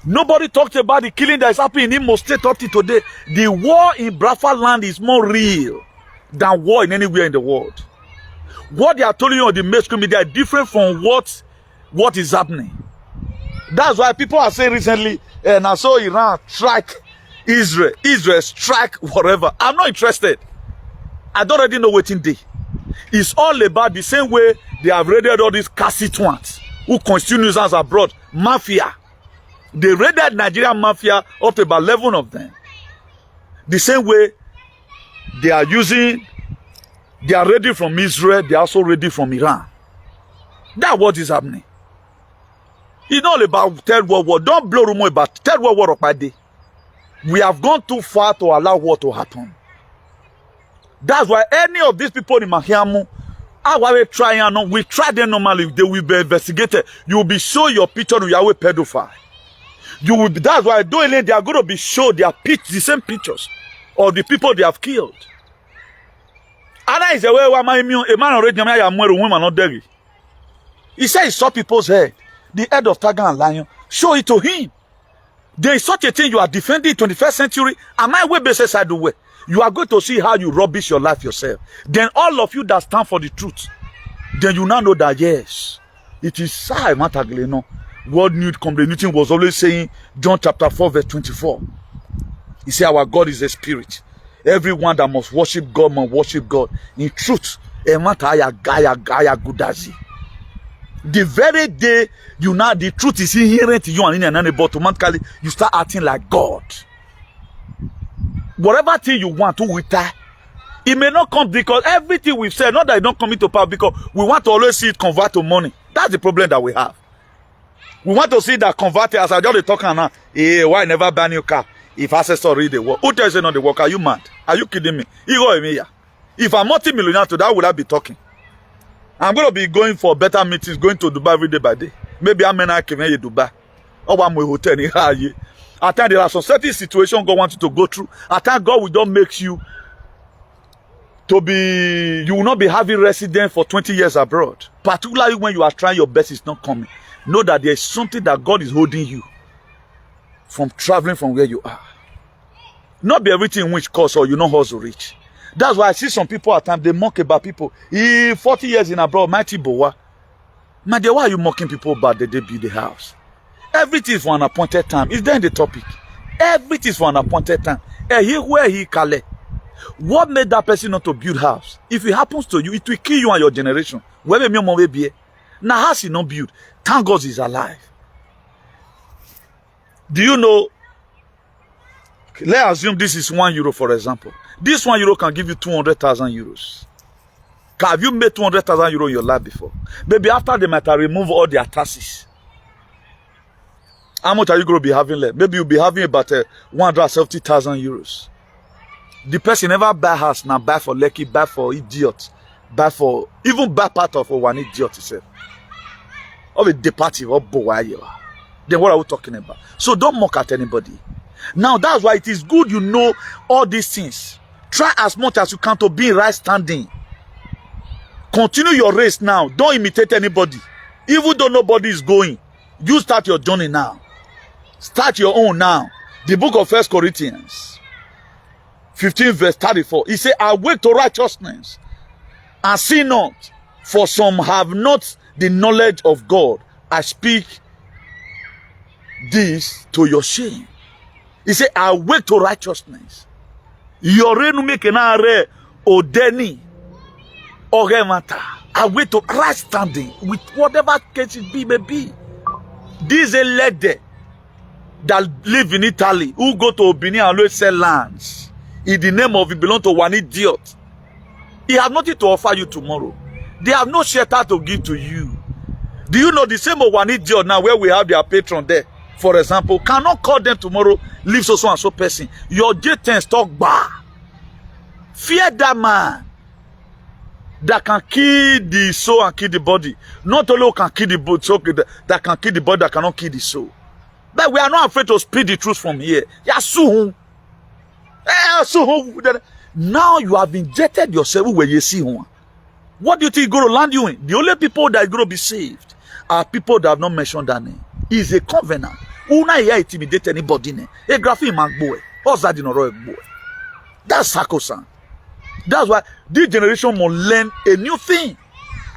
Nobody talked about the killing that is happening in Imo State up to today. The war in Biafra land is more real than war in anywhere in the world. What they are telling you on the mainstream media is different from what is happening. That's why people are saying recently, and I saw Iran strike Israel. Israel strike whatever. I'm not interested. I don't already know what in day. It's all about the same way they have raided all these constituents who constitute nuisance abroad. Mafia. They raided Nigerian mafia up to about 11 of them. The same way they are ready from Israel, they are also ready from Iran. That's what is happening. It's not about third world war. Don't blow rumor about third world war by day. We have gone too far to allow war to happen. That's why any of these people in Mahiamu, we try them normally, they will be investigated. You will be shown your picture, you are a pedophile. That's why they are going to be shown their the same pictures of the people they have killed. And that is the way a man already women not there. He said he saw people's head, the head of Tiger and Lion. Show it to him. There is such a thing you are defending 21st century. Am I way basis side the way? You are going to see how you rubbish your life yourself. Then all of you that stand for the truth, then you now know that yes, it is Sai Matagleno. World Newton was always saying, John chapter 4 verse 24. He said our God is a spirit. Everyone that must worship God must worship God in truth. The very day the truth is inherent to you and in another, but automatically you start acting like God. Whatever thing you want to retire, it may not come because everything we've said, not that it don't come into power, because we want to always see it convert to money. That's the problem that we have. We want to see that converted as I just talking now. Hey, why never buy new car? If ancestors read the work, who tells you not the work? Are you mad? Are you kidding me? If I'm multi-millionaire today, how would I be talking? I'm going to be going for better meetings, going to Dubai every day by day. Maybe I'm in Dubai. Or I'm with hotel. At times there are some certain situations God wants you to go through. At times God will not make you to be, you will not be having residence for 20 years abroad. Particularly when you are trying your best, it's not coming. Know that there is something that God is holding you from traveling from where you are. Not be everything which costs or you know how to reach. That's why I see some people at times, they mock about people. 40 years in abroad, mighty boa. My dear, why are you mocking people about the day build the house? Everything is for an appointed time. It's there in the topic. Everything is for an appointed time. What made that person not to build house? If it happens to you, it will kill you and your generation. Now house is not built. Thank God is alive. Do you know? Let's assume this is €1, for example. This €1 can give you 200,000 euros. Have you made 200,000 euros in your life before? Maybe after they might remove all their taxes. How much are you going to be having left? Maybe you'll be having about 170,000 euros. The person never buy house now, buy for lucky, buy for idiot, buy for even buy part of one idiot himself. Of a departive or boy. Then what are we talking about? So don't mock at anybody. Now that's why it is good you know all these things. Try as much as you can to be in right standing. Continue your race now. Don't imitate anybody. Even though nobody is going, you start your journey now. Start your own now. The book of 1 Corinthians 15 verse 34. He said, awake to righteousness and sin not, for some have not the knowledge of God. I speak this to your shame. He said, awake to righteousness. Yorenu mekenare odeni ogemata. Awake to right standing with whatever case it be may be. This is a lady that live in Italy who go to Benin and always sell lands. In the name of it belong to one idiot. He have nothing to offer you tomorrow. They have no shelter to give to you. Do you know the same of one idiot now where we have their patron there, for example, cannot call them tomorrow, leave so and so person. Your J10 stock bar. Fear that man that can kill the soul and kill the body. Not only can kill the body, so that can kill the body, that cannot kill the soul. But we are not afraid to speak the truth from here. Now you have injected yourself where you see one. What do you think is going to land you in? The only people that are going to be saved are people that have not mentioned that name. It's a covenant. Una here intimidate anybody. A graphic man boy. What's that in a royal boy? That's sacrosanct. That's why this generation must learn a new thing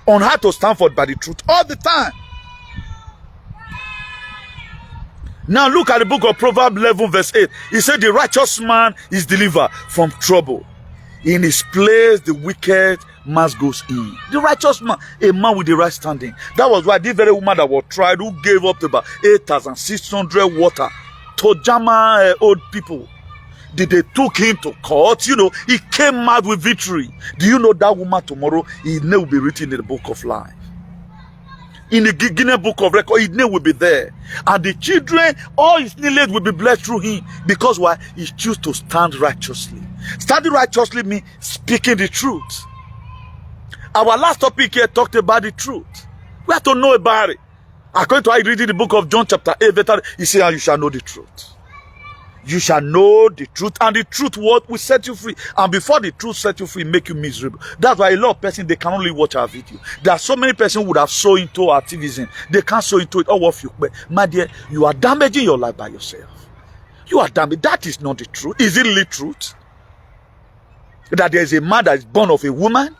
on how to stand for by the truth all the time. Now look at the book of Proverbs 11 verse 8. He said the righteous man is delivered from trouble. In his place the wicked must go in. The righteous man, a man with the right standing. That was why this very woman that was tried, who gave up to about 8,600 water to Jama old people. They took him to court. You know, he came out with victory. Do you know that woman tomorrow, his name will be written in the book of life? In the Guinness book of record, his name will be there. And the children, all his lineage will be blessed through him. Because why? He chose to stand righteously. Standing righteously means speaking the truth. Our last topic here talked about the truth. We have to know about it. According to I read in the book of John chapter 8, he said, you shall know the truth. You shall know the truth, and the truth what will set you free. And before the truth set you free, make you miserable. That's why a lot of persons, they can only watch our video. There are so many persons who would have sown into activism. They can't sow into it. Oh, what you, my dear, you are damaging your life by yourself. You are damaged. That is not the truth. Is it really truth? That there is a man that is born of a woman?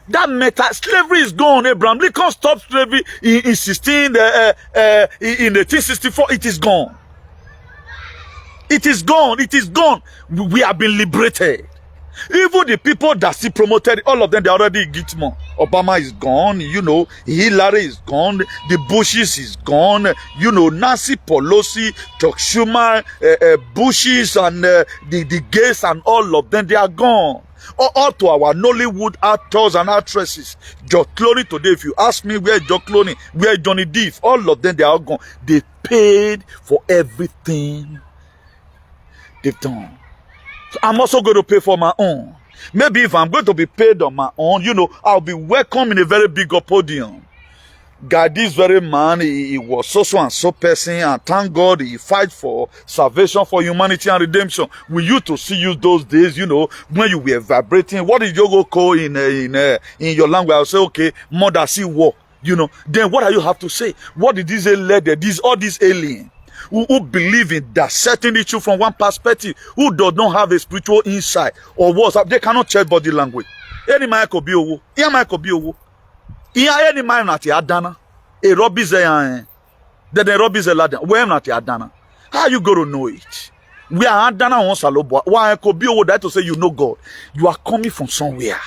That meta slavery is gone, Abraham Lincoln stopped slavery in 1864. It is gone. It is gone. It is gone. We have been liberated. Even the people that still promoted, all of them, they already get more. Obama is gone. You know, Hillary is gone. The Bushes is gone. You know, Nancy Pelosi, Chuck Schumer, Bushes, and the gays, and all of them, they are gone. All to our Nollywood actors and actresses. George Clooney today, if you ask me where George Clooney, where Johnny Depp, all of them, they are gone. They paid for everything they've done. So I'm also going to pay for my own. Maybe if I'm going to be paid on my own, you know, I'll be welcome in a very big podium. God, this very man, he was so and so person, and thank God he fight for salvation, for humanity and redemption. We used to see you those days, you know, when you were vibrating. What did you go call in your language? I'll say, okay, mother see war, you know. Then what do you have to say? What did this lady, all these aliens who believe in that certain issue from one perspective, who does not have a spiritual insight or what, they cannot check body language. Any man could be owo. Any man could be owo. Any man not Adana. A Robbie then the Robbie Ladan. Where not Adana? How you going to know it? We are Adana on Salobo. Why could be owo that to say you know God? You are coming from somewhere.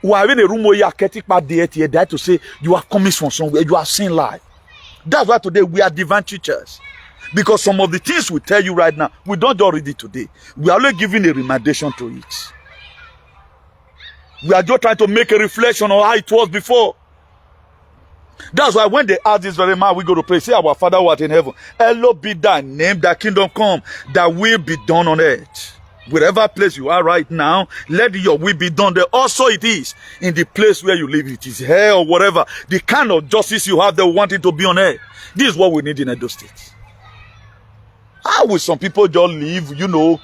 Why in a room where you are getting back there that to say you are coming from somewhere? You are seeing life. That's why today we are divine teachers. Because some of the things we tell you right now, we don't just read it today. We are only giving a recommendation to it. We are just trying to make a reflection on how it was before. That's why when they ask this very man, we go to pray, say, our Father who art in heaven, hallowed be thy name, thy kingdom come, thy will be done on earth. Wherever place you are right now, let your will be done there. Also it is in the place where you live. It is here or whatever. The kind of justice you have, they want it to be on earth. This is what we need in Edo State. How will some people just live, you know,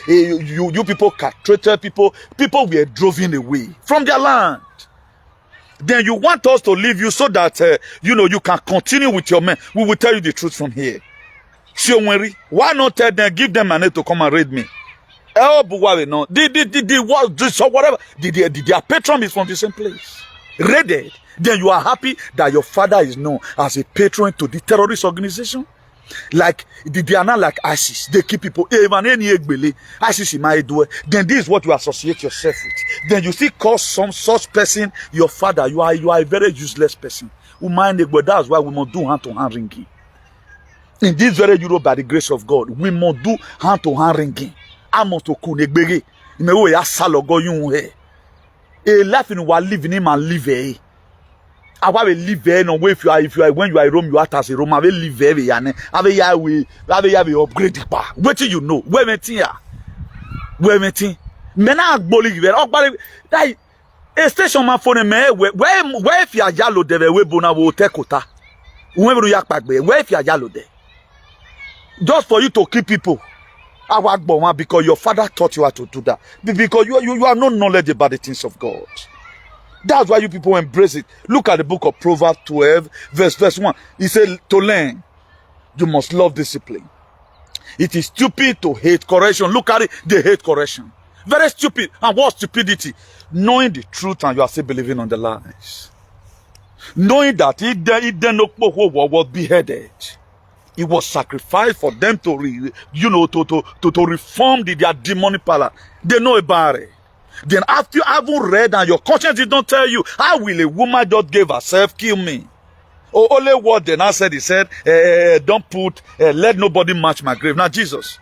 you people castrated people were driven away from their land. Then you want us to leave you so that, you know, you can continue with your men. We will tell you the truth from here. Why not tell them, give them money to come and raid me? Oh, but no. Whatever. Their patron is from the same place. Raided. Then you are happy that your father is known as a patron to the terrorist organization. Like they are not like ISIS. They keep people. ISIS in my door. Then this is what you associate yourself with. Then you still call some such person your father. You are a very useless person. That's why we must do hand-to-hand ringing. In this very Europe, by the grace of God, we must do hand-to-hand ringing. A life in what living him and live here. I will live there. No way if you are when you are in Rome, you act as a Rome. I will live there. I will upgrade. What do you know? Where Where meeting? Mena agboli give. Ogbali that a station man phone me where if you are yellow there we bona wo tekota. Whoever you akpagbe where if you are yellow there. Just for you to keep people. Because your father taught you how to do that. Because you have no knowledge about the things of God. That's why you people embrace it. Look at the book of Proverbs 12, verse 1. He said, to learn, you must love discipline. It is stupid to hate correction. Look at it, they hate correction. Very stupid. And what stupidity? Knowing the truth and you are still believing on the lies. Knowing that he was beheaded. It was sacrificed for them to, to reform their demonic power. They know about it. Then after you haven't read and your conscience did not tell you, how will a woman just gave herself kill me? Or only what they now said, he said, don't put, let nobody match my grave. Now Jesus.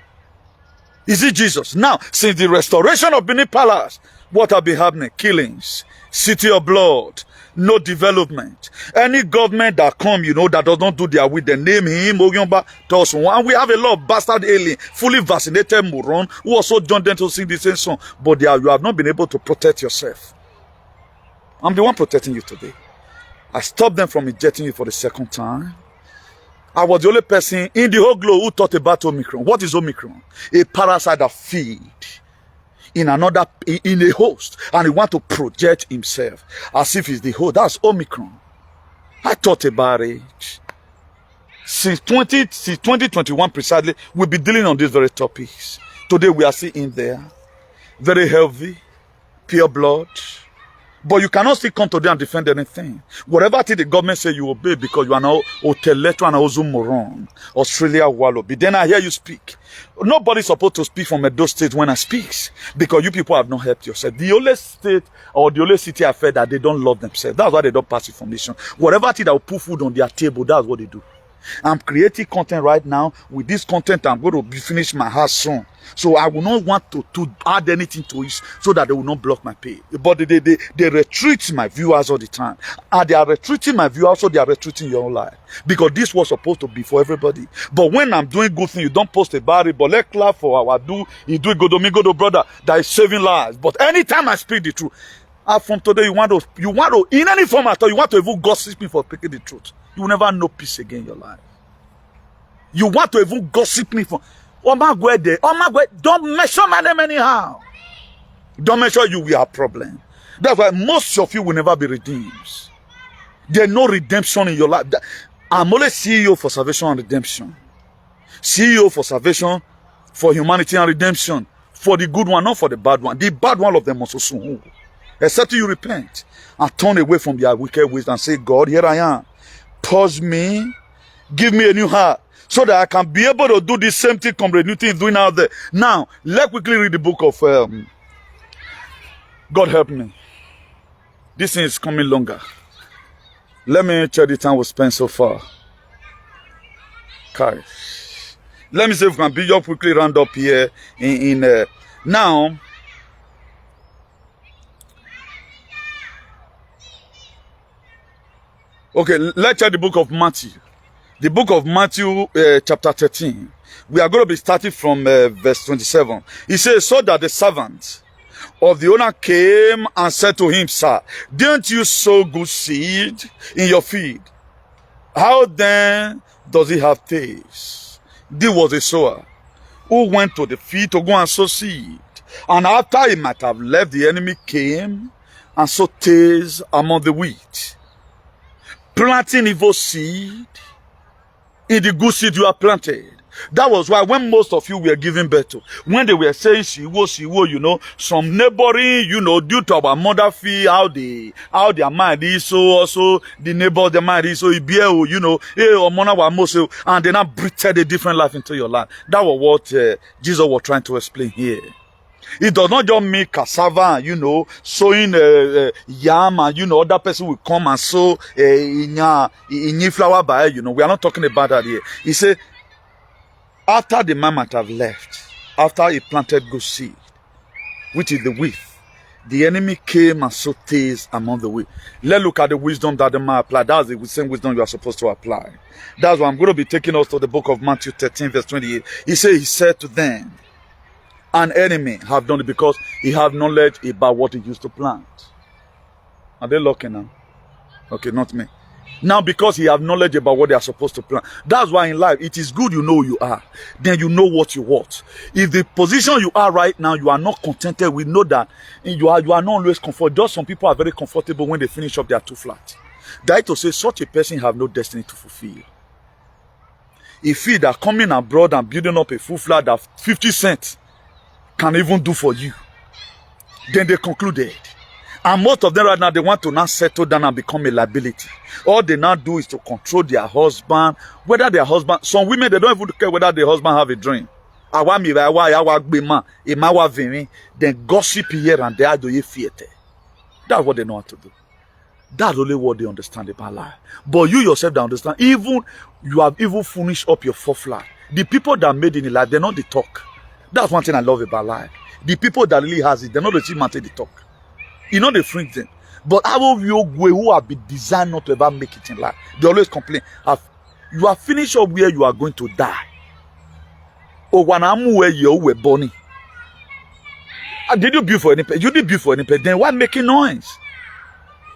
Is it Jesus? Now, since the restoration of Benin Palace, what have been happening? Killings, city of blood, no development. Any government that come, that does not do their will, they name him, Ogyomba, Tosun. And we have a lot of bastard alien, fully vaccinated moron, who also joined them to sing the same song. But you have not been able to protect yourself. I'm the one protecting you today. I stopped them from injecting you for the second time. I was the only person in the whole globe who thought about Omicron. What is Omicron? A parasite that feeds in a host, and he want to project himself as if he's the host. That's Omicron. I thought about it. Since 2021 precisely, we'll be dealing on these very topics. Today we are still in there. Very healthy, pure blood. But you cannot still come today and defend anything. Whatever thing the government say, you obey because you are now Oteletro and Ozumoron, Australia Wallobi. Then I hear you speak. Nobody's supposed to speak from Edo State when I speak because you people have not helped yourself. The only state or the only city I fed that they don't love themselves. That's why they don't pass information. Whatever thing that will put food on their table, that's what they do. I'm creating content right now. With this content, I'm going to finish my house soon. So I will not want to add anything to it so that they will not block my page. But they retreat my viewers all the time. And they are retreating my viewers, so they are retreating your own life. Because this was supposed to be for everybody. But when I'm doing good things, you don't post about it. But let's clap for our you do it good to brother that is saving lives. But anytime I speak the truth, from today you want to in any format, or you want to even gossip me for speaking the truth. You will never know peace again in your life. You want to even gossip me for don't measure my name anyhow. Don't measure you, we have problem. That's why most of you will never be redeemed. There's no redemption in your life. I'm only CEO for salvation and redemption. CEO for salvation, for humanity and redemption. For the good one, not for the bad one. The bad one of them must also soon. Except you repent and turn away from their wicked ways and say, God, here I am. Purge me, give me a new heart, so that I can be able to do the same thing Comrade Newton is doing out there. Now, let's quickly read the book of God help me. This thing is coming longer. Let me check the time we spent so far. Okay. Let me see if we can be just quickly round up here now. Okay, let's check the book of Matthew. The book of Matthew, chapter 13. We are going to be starting from verse 27. He says, so that the servant of the owner came and said to him, sir, didn't you sow good seed in your field? How then does he have taste? This was a sower who went to the field to go and sow seed. And after he might have left, the enemy came and sowed tares among the wheat, planting evil seed in the good seed you have planted. That was why when most of you were giving birth to, when they were saying she was, some neighboring, due to our mother fee, how their mind is, so also the neighbors, their mind is, so and they now breathed a different life into your life. That was what Jesus was trying to explain here. It does not just mean cassava, sowing yam, and other person will come and sow in flower by, we are not talking about that here. He said, after the man might have left, after he planted good seed, which is the wheat, the enemy came and sowed tares among the wheat. Let's look at the wisdom that the man applied. That's the same wisdom you are supposed to apply. That's why I'm going to be taking us to the book of Matthew 13, verse 28. He said to them, An enemy have done it because he have knowledge about what he used to plant. Are they lucky now? Okay, not me. Now because he have knowledge about what they are supposed to plant. That's why in life, it is good you know who you are. Then you know what you want. If the position you are right now, you are not contented, we know that you are not always comfortable. Just some people are very comfortable when they finish up, they are too flat. That to say such a person have no destiny to fulfill. If he that coming abroad and building up a full flat that 50 cents can even do for you, then they concluded. And most of them right now, they want to now settle down and become a liability. All they now do is to control their husband, whether their husband, some women, they don't even care whether their husband have a dream. Then gossip here and there, do you theater. That's what they know how to do. That's only what they understand about life. But you yourself don't understand. Even you have even finished up your fourth life. The people that made it in life, they know the talk. That's one thing I love about life. The people that really has it, they know the team the talk. You know they fringe them. But how you who have been designed not to ever make it in life, they always complain. You are finished up where you are going to die. Or when I'm where you were born. Did you build for any pet? You did build for any pet. Then why making noise?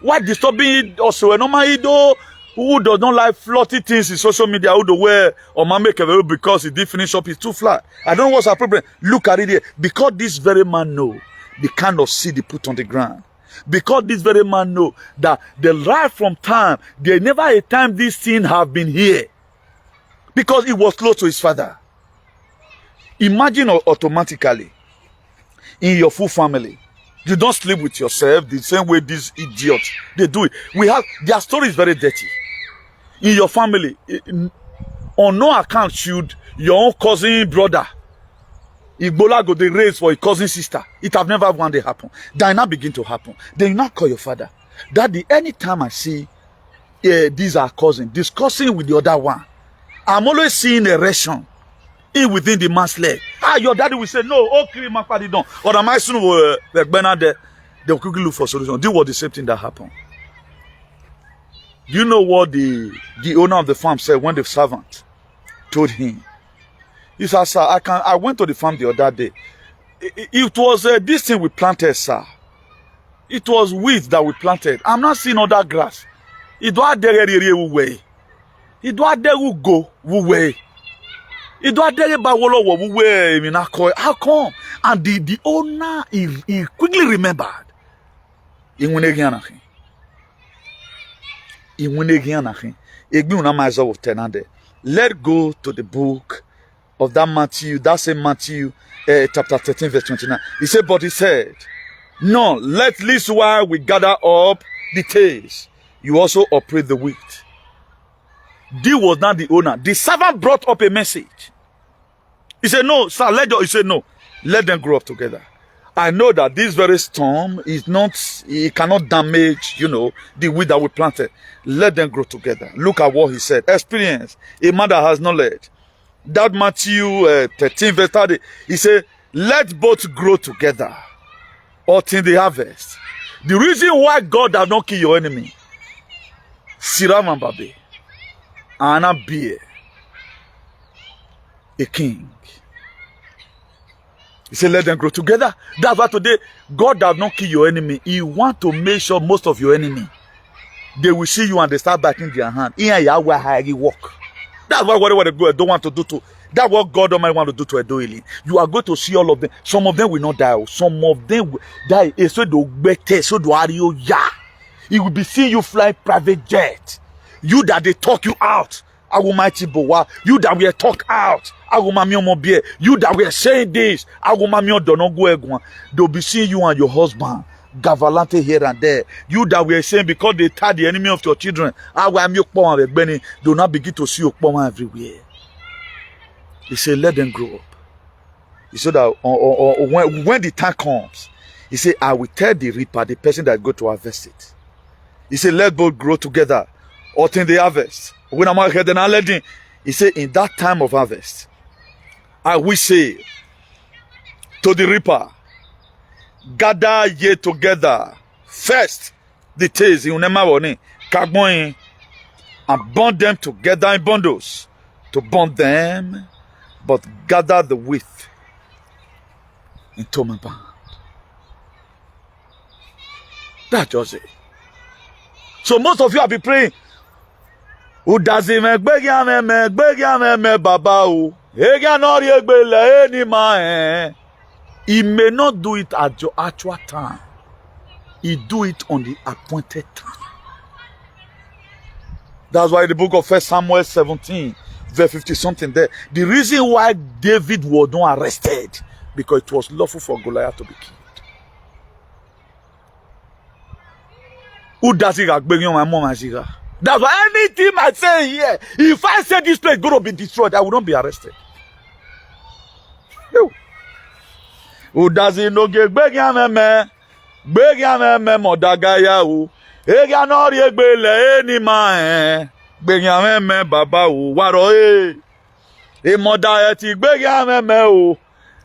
Why disturbing it also? Normally, though, who does not like flirty things in social media, who do wear or man make a very because he did finish up, he's too flat. I don't know what's our problem. Look at it here. Because this very man know the kind of seed he put on the ground. Because this very man know that the right from time, there never a time this thing have been here. Because he was close to his father. Imagine automatically in your full family. You don't sleep with yourself the same way these idiots, they do it. Their story is very dirty. In your family, on no account should your own cousin brother, Igbola go they raise for a cousin sister. It have never one day happen. Then now begin to happen. Then you now call your father. Daddy, anytime I see these are cousins discussing with the other one, I'm always seeing erection in within the man's leg. Your daddy will say, no, okay, my father don't. Or the my son will they'll quickly look for solution. Do what the same thing that happened. You know what the owner of the farm said when the servant told him? He said, sir, I went to the farm the other day. It was this thing we planted, sir. It was wheat that we planted. I'm not seeing other grass. It do way. It do go way. It do way. How come? And the owner he quickly remembered. Let's go to the book of that Matthew, that same Matthew, chapter 13, verse 29. He said, but he said, no, let least while we gather up the tares, you also operate the wheat. This was not the owner. The servant brought up a message. He said, no, sir, he said, no, let them grow up together. I know that this very storm is not, it cannot damage, the wheat that we planted. Let them grow together. Look at what he said. Experience. A man that has knowledge. That Matthew 13 verse 30, he said, let both grow together until the harvest. The reason why God does not kill your enemy, Siram and Babe, and not be a king. He said, let them grow together. That's why today, God does not kill your enemy. He wants to make sure most of your enemy, they will see you and they start biting their hand. That's why whatever they don't want to do to, that's what God Almighty want to do to Edoili. You are going to see all of them. Some of them will not die. Some of them will die. So he will be seeing you fly private jet. You that they talk you out. You that we talk out. You that we are saying this. They'll be seeing you and your husband gavalante here and there. You that we are saying because they tied the enemy of your children. Do not begin to see your everywhere. He said, let them grow up. He said that when the time comes, he said, I will tell the reaper, the person that go to harvest it. He said, let both grow together until the harvest. When I'm ahead and I let him, he said, in that time of harvest, I will say to the reaper, gather ye together first the tares in Kn0Wl Dge and burn them together in bundles to burn them, but gather the wheat into my band. That's just it. So most of you have been praying. Who does it make beg baba o? He may not do it at your actual time. He do it on the appointed time. That's why the book of 1 Samuel 17, verse 50 something there. The reason why David was not arrested, because it was lawful for Goliath to be killed. Who does it? My mom and Ziga. That's why anything I say here, if I say this place going to be destroyed, I will not be arrested. Who does it no get Begame Modagaya? Ega no regbele any man. Begame Baba, Waro, a modayati Begame,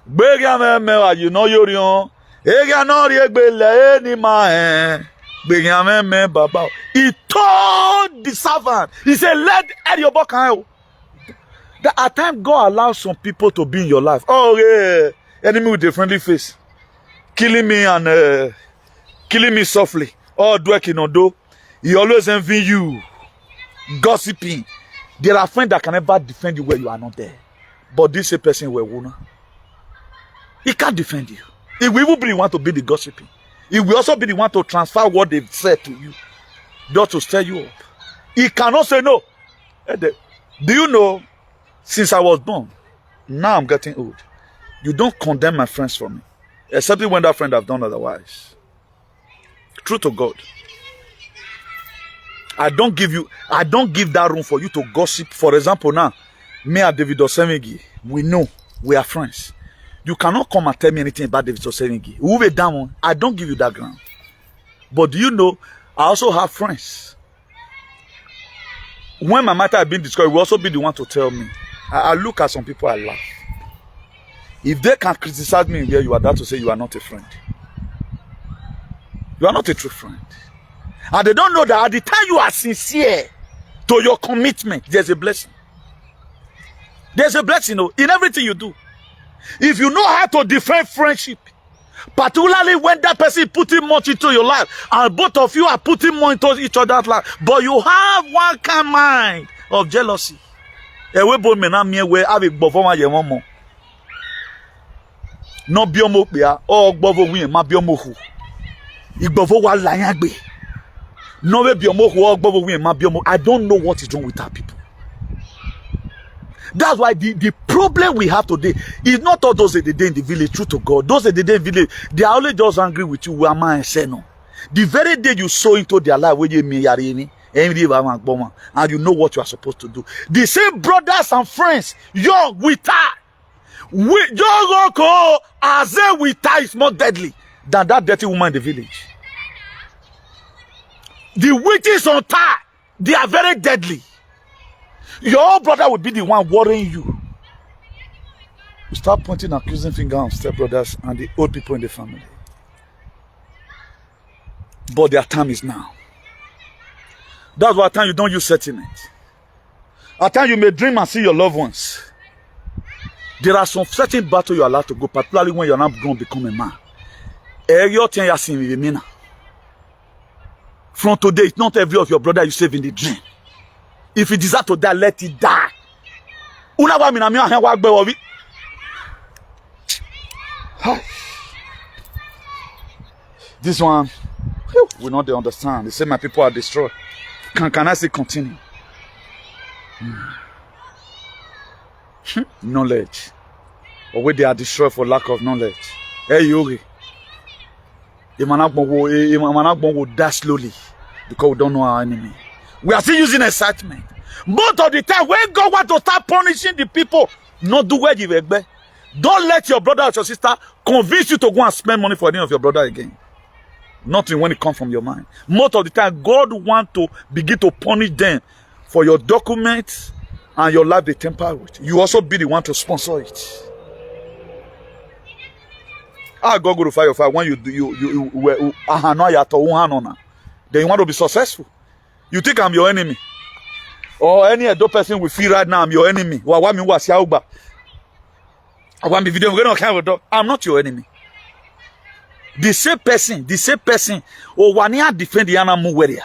Begame, you know you're young. Ega no regbele any man. Baba. He told the servant, he said, let your book out. That at times God allows some people to be in your life. Oh, yeah. Enemy with a friendly face. Killing me and killing me softly. Oh, dwelling on do. He always envy you. Gossiping. There are friends that can never defend you where you are not there. But this a person where wona. He can't defend you. He will even be the one to be the gossiping. He will also be the one to transfer what they've said to you, just to stir you up. He cannot say no. Do you know, since I was born, now I'm getting old, you don't condemn my friends for me, except when that friend have done otherwise. True to God. I don't give that room for you to gossip. For example, now, me and David Osemegi, we know, we are friends. You cannot come and tell me anything about David Osemegi. Who be down? I don't give you that ground. But do you know, I also have friends. When my matter has been discovered, will also be the one to tell me. I look at some people, I laugh. If they can criticize me where you are, that to say you are not a friend. You are not a true friend. And they don't know that at the time you are sincere to your commitment, there's a blessing. There's a blessing in everything you do. If you know how to defend friendship, particularly when that person is putting much into your life, and both of you are putting more into each other's life, but you have one kind mind of jealousy. No biomo bia or gbovo wi ma biomo hu. Igbovo wa layagbe. No we biomo hu or gbovo wi ma biomo. I don't know what is wrong with our people. That's why the problem we have today is not all those that they in the village, true to God. Those that they in the village, they are only just angry with you. And say no. The very day you sow into their life, and you know what you are supposed to do. The same brothers and friends, young with her, as with her is more deadly than that dirty woman in the village. The witches on her, they are very deadly. Your own brother will be the one worrying you. You start pointing accusing finger on stepbrothers and the old people in the family. But their time is now. That's why at times you don't use sentiment. At times you may dream and see your loved ones. There are some certain battles you are allowed to go, particularly when you're not going to become a man. From today, it's not every of your brother you save in the dream. If you desire to die, let it die. This one, we not they understand. They say my people are destroyed. Can I say continue? Knowledge. Or where they are destroyed for lack of knowledge. Hey, Yogi. The man will die slowly because we don't know our enemy. We are still using excitement. Most of the time, when God wants to start punishing the people, not do where you were. Don't let your brother or your sister convince you to go and spend money for any of your brother again. Nothing when it comes from your mind. Most of the time, God wants to begin to punish them for your documents and your life they temper with. You also be the one to sponsor it. God go to fire when then you want to be successful. You think I'm your enemy? Or any other person will feel right now I'm your enemy. I'm not your enemy. The same person, oh, one year defend the animal warrior.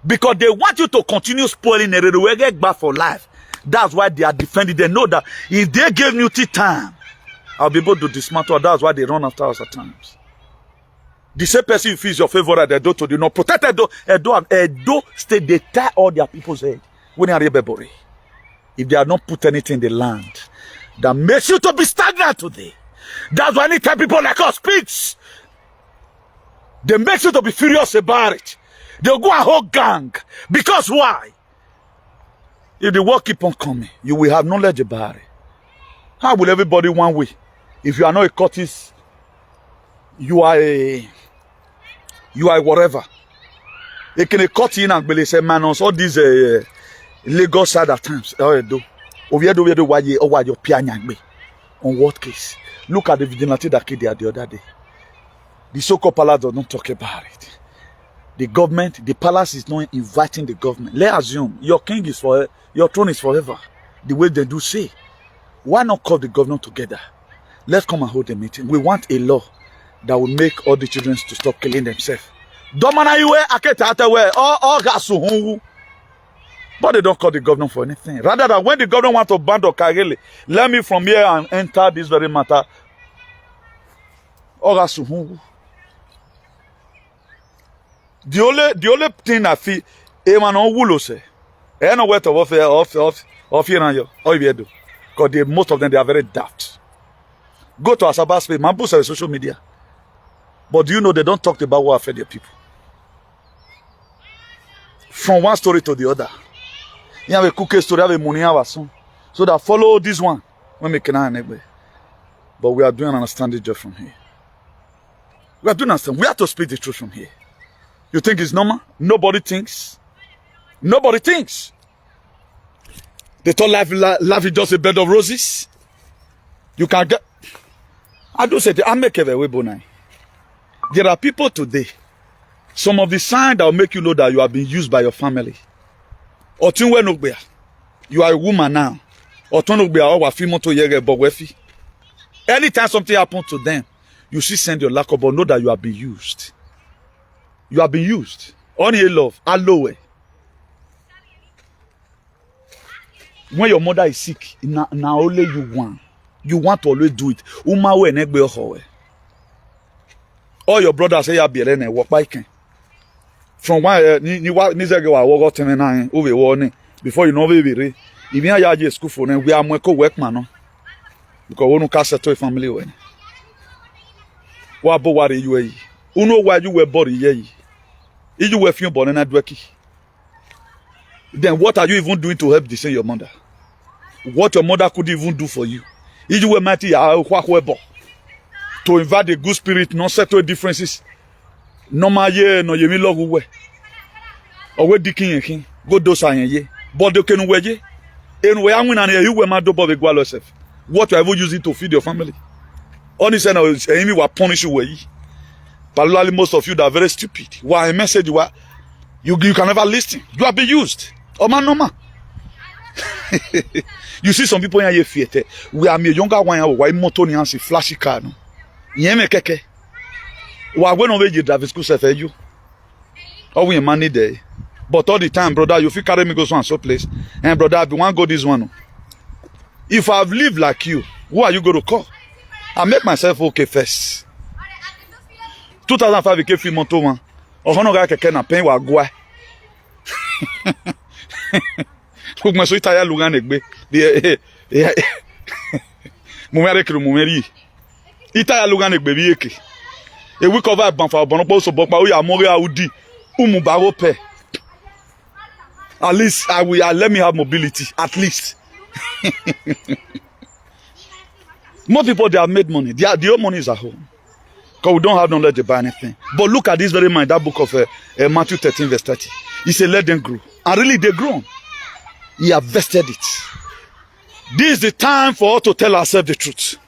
Because they want you to continue spoiling the get back for life. That's why they are defending. They know that if they give you time, I'll be able to dismantle. That's why they run after us at times. The same person who feels your favor they do to the not protect Edo state, they tie all their people's head when they are rebel. If they are not put anything in the land that makes you to be stagnant today. That's why anytime people like us speaks, they make you to be furious about it. They'll go a whole gang. Because why? If the work keep on coming, you will have knowledge about it. How will everybody one way? If you are not a Curtis, you are whatever. They can cut in and say, man, on all these Lagos side at times. On what case? Look at the vigilante that killed there the other day. The so-called palace does not talk about it. The government, the palace is not inviting the government. Let's assume your king is for your throne is forever. The way they do say. Why not call the governor together? Let's come and hold a meeting. We want a law that will make all the children to stop killing themselves. But they don't call the governor for anything. Rather than when the governor wants to ban the Kagele, let me from here and enter this very matter. The only thing I feel, say, I know where to off here do. Because most of them they are very daft. Go to Asaba's page, man, post on social media. But do you know they don't talk about what affect their people? From one story to the other. You have a cookie story, have a money, so that follow this one. When we can, but we are doing an understanding job from here. We are doing understand. We have to speak the truth from here. You think it's normal? Nobody thinks. Nobody thinks. They thought life is just a bed of roses. You can get. I do say I make a way bonai. There are people today. Some of the signs that will make you know that you are being used by your family. You are a woman now. Anytime something happens to them, you see send your lack of, but know that you are being used. You are being used. Only love, allow. When your mother is sick, now only you want. You want to always do it. All your brothers say you be walk by can. From one before you know baby. If you are school for them, we are more work man. Because we don't cast a family when. What about what you are? You know why you were born ye? If you were born in a dweki. Then what are you even doing to help descend your mother? What your mother could even do for you? If you were mighty, to invite the good spirit, not settle differences. No ma ye no yemi log we. Or we diking king. Go do ye. But they can we. And we are winning and you were mad above the gualo self. What you ever use it to feed your family? Only say no enemy will punish you way. Particularly most of you that are very stupid. Why a message you are you can never listen. You are being used. Oh man, no man. You see some people in here fear. We are me younger one why motor ni ansi flashy car no. Yeme keke. Wa when over you drive school self you. Or we money there. But all the time, brother, you feel carry me go so place. And brother, I want go this one. If I've lived like you, who are you going to call? I make myself okay first. 2005 ke fi moto one. Ohono ga keke na pen wa gwa. Ko mo so itaya lu gan egbe. Mo mere kiri mo meri. Itaya lu gan egbe bi eke. E we cover ban fa obon po so bo pa o ya mo re audi. Umu bawo pe. At least let me have mobility at least. Most people they have made money. The own money is at home. Because we don't have knowledge about anything. But look at this very mind, that book of Matthew 13 verse 30. He said, let them grow. And really they grown. He have vested it. This is the time for us to tell ourselves the truth.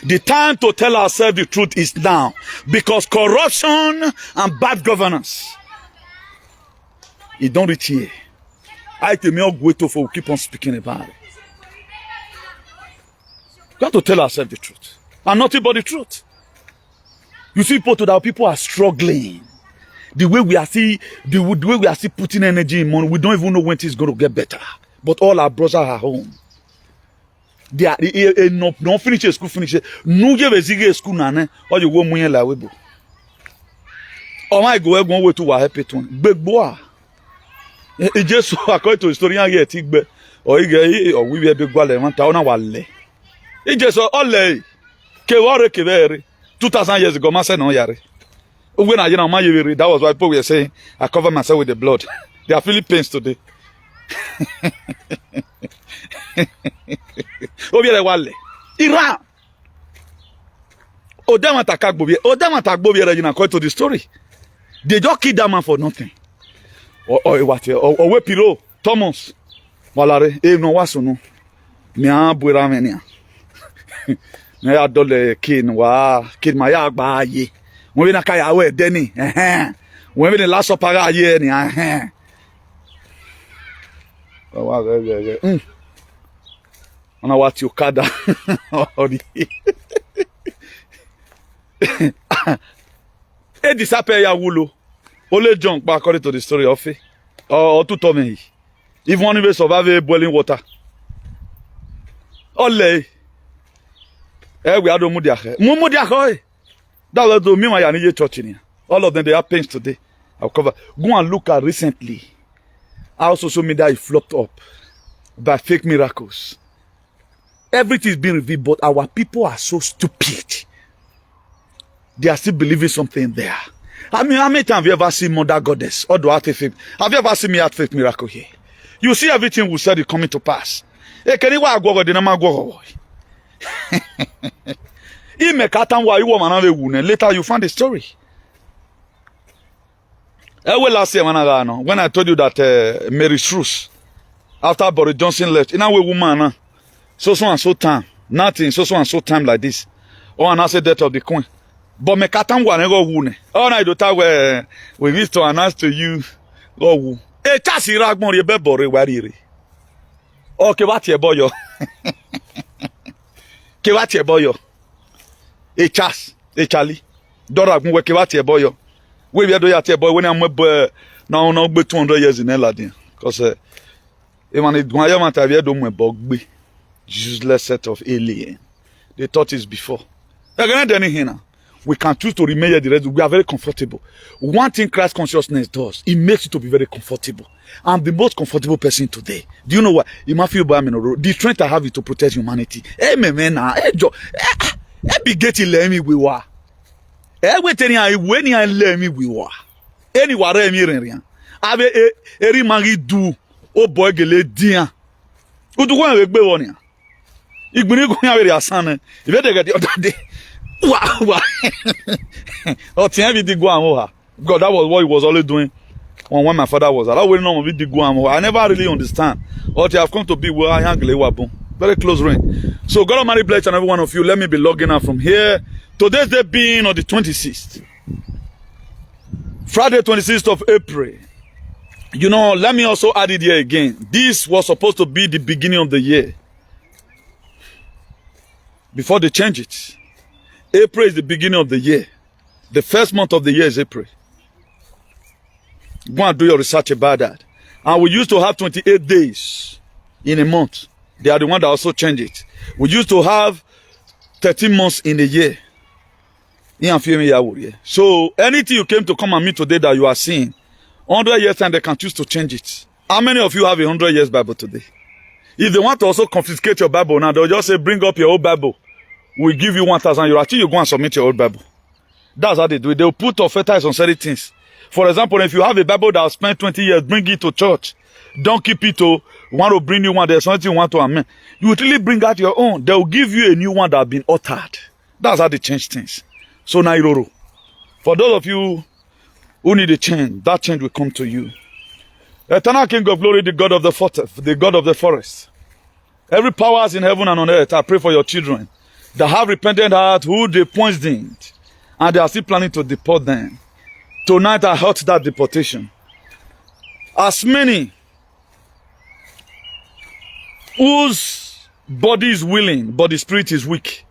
The time to tell ourselves the truth is now. Because corruption and bad governance, it don't reach here. I tell me, wait for keep on speaking about it. We have to tell ourselves the truth. And nothing but the truth. You see, people are struggling. The way we are still putting energy in money, we don't even know when it's going to get better. But all our brothers are home. They are no finish school, finish it. No give school nane, or you go money la webo. Oh my God, one way to happy to big boy. It just according to historian here, tigbe or we be big boy le manta ona wale. It just ole keware 2000 years ago, man said no yare. When I that was why people were saying I cover myself with the blood. They are feeling pains today. Iran. Odama according to the story. They just killed that man for nothing. Or we P0W Thomas. Walare no wasono. Mia buramenia. Na dole kin wa kin maya agba ye. When we na kaya we deni. When we the last opera ye ni on a what you kada e disappear ya wulo only junk back according to the story of it or to Tommy if one will survive boiling water ole we had mudiahe that was the me my church in here. All of them they have pains today. I'll cover. Go and look at recently how social media is flopped up by fake miracles. Everything is being revealed, but our people are so stupid. They are still believing something there. I mean, how many times have you ever seen Mother Goddess or do fake? Have you ever seen me at fake miracle here? You see everything we said is coming to pass. Hey, can you go the number go? Later you find the story. Last year when I told you that Mary Struess, after Boris Johnson left, in a way woman, so and so time, nothing, so and so time like this. Or an answer death of the queen. But me katangwa never wune. All night where we wish to announce to you, oh, a chassis ragmon ye bebore wariri. Okay, what ye boyo? Kewati boyo. A chas, a Charlie. Dora gwe kewati boyo. We be do yate boy when I'm now no be 200 years in Eladin. Because even it Guayama Tavia do me bogby. Useless set of alien. They thought it before. We can choose to remain here the rest. We are very comfortable. One thing Christ consciousness does, it makes you to be very comfortable. I'm the most comfortable person today. Do you know what? The strength I have is to protect humanity. Hey, man, be getting let me we were. Everything I when I let me we were. Anywhere I mean, Ave eri mari do o boy gele dia. Udu kwa wegbe wonia. Igbini go ya very asan. If you get the other day. Wow. Oh, Tian did go and God, that was what he was always doing when my father was. I don't know if did go and I never really understand. Or they have come to be where I am. Very close range. So God Almighty bless and every one of you. Let me be logging out from here. Today's day being on the 26th. Friday 26th of April. You know, let me also add it here again. This was supposed to be the beginning of the year. Before they change it. April is the beginning of the year. The first month of the year is April. Go and do your research about that. And we used to have 28 days in a month. They are the one that also changed it. We used to have 13 months in a year. So anything you came to come and meet today that you are seeing, 100 years time they can choose to change it. How many of you have a 100 years Bible today? If they want to also confiscate your Bible now, they'll just say, bring up your old Bible. We'll give you 1,000 euros. Until you go and submit your old Bible. That's how they do it. They'll put offenses on certain things. For example, if you have a Bible that has spent 20 years, bring it to church. Don't keep it to want to bring you one. There's something you want to amend. You will really bring out your own. They'll give you a new one that has been altered. That's how they change things. So now, for those of you who need a change, that change will come to you. Eternal King of Glory, the God of the forest. Every powers in heaven and on earth, I pray for your children that have repentant heart, who they poisoned, and they are still planning to deport them. Tonight I halt that deportation. As many whose body is willing, but the spirit is weak,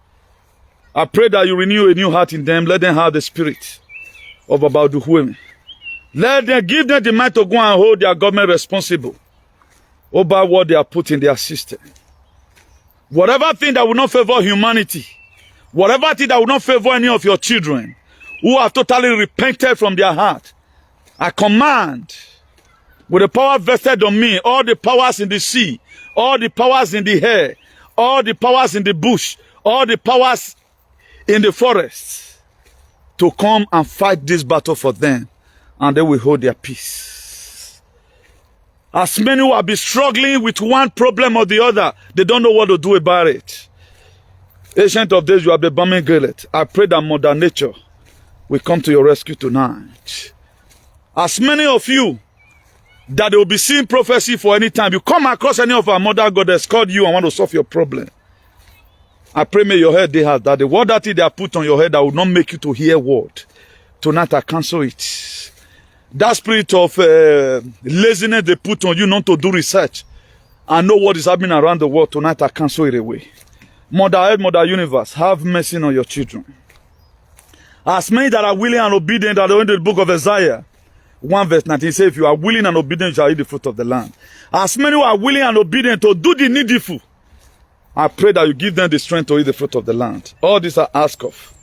I pray that you renew a new heart in them. Let them have the spirit of Abaduhuemi. Let them give them the mind to go and hold their government responsible over what they are put in their system. Whatever thing that will not favor humanity, whatever thing that will not favor any of your children who have totally repented from their heart, I command with the power vested on me, all the powers in the sea, all the powers in the air, all the powers in the bush, all the powers in the forest, to come and fight this battle for them, and they will hold their peace. As many who have been struggling with one problem or the other, they don't know what to do about it. Ancient of days, you have the bombing gullet. I pray that Mother Nature will come to your rescue tonight. As many of you that they will be seeing prophecy for any time, you come across any of our mother goddess called you and want to solve your problem, I pray may your head they have that the word that they have put on your head that will not make you to hear word. Tonight I cancel it. That spirit of laziness they put on you not to do research and know what is happening around the world, tonight I cancel it away. Mother Earth, Mother Universe, have mercy on your children. As many that are willing and obedient that are in the book of Isaiah 1 verse 19 says, if you are willing and obedient, you shall eat the fruit of the land. As many who are willing and obedient to do the needful, I pray that you give them the strength to eat the fruit of the land. All this I ask of.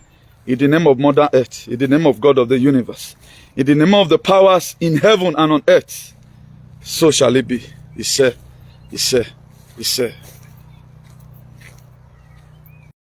In the name of Mother Earth, in the name of God of the universe, in the name of the powers in heaven and on earth, so shall it be. He said, he said, he said.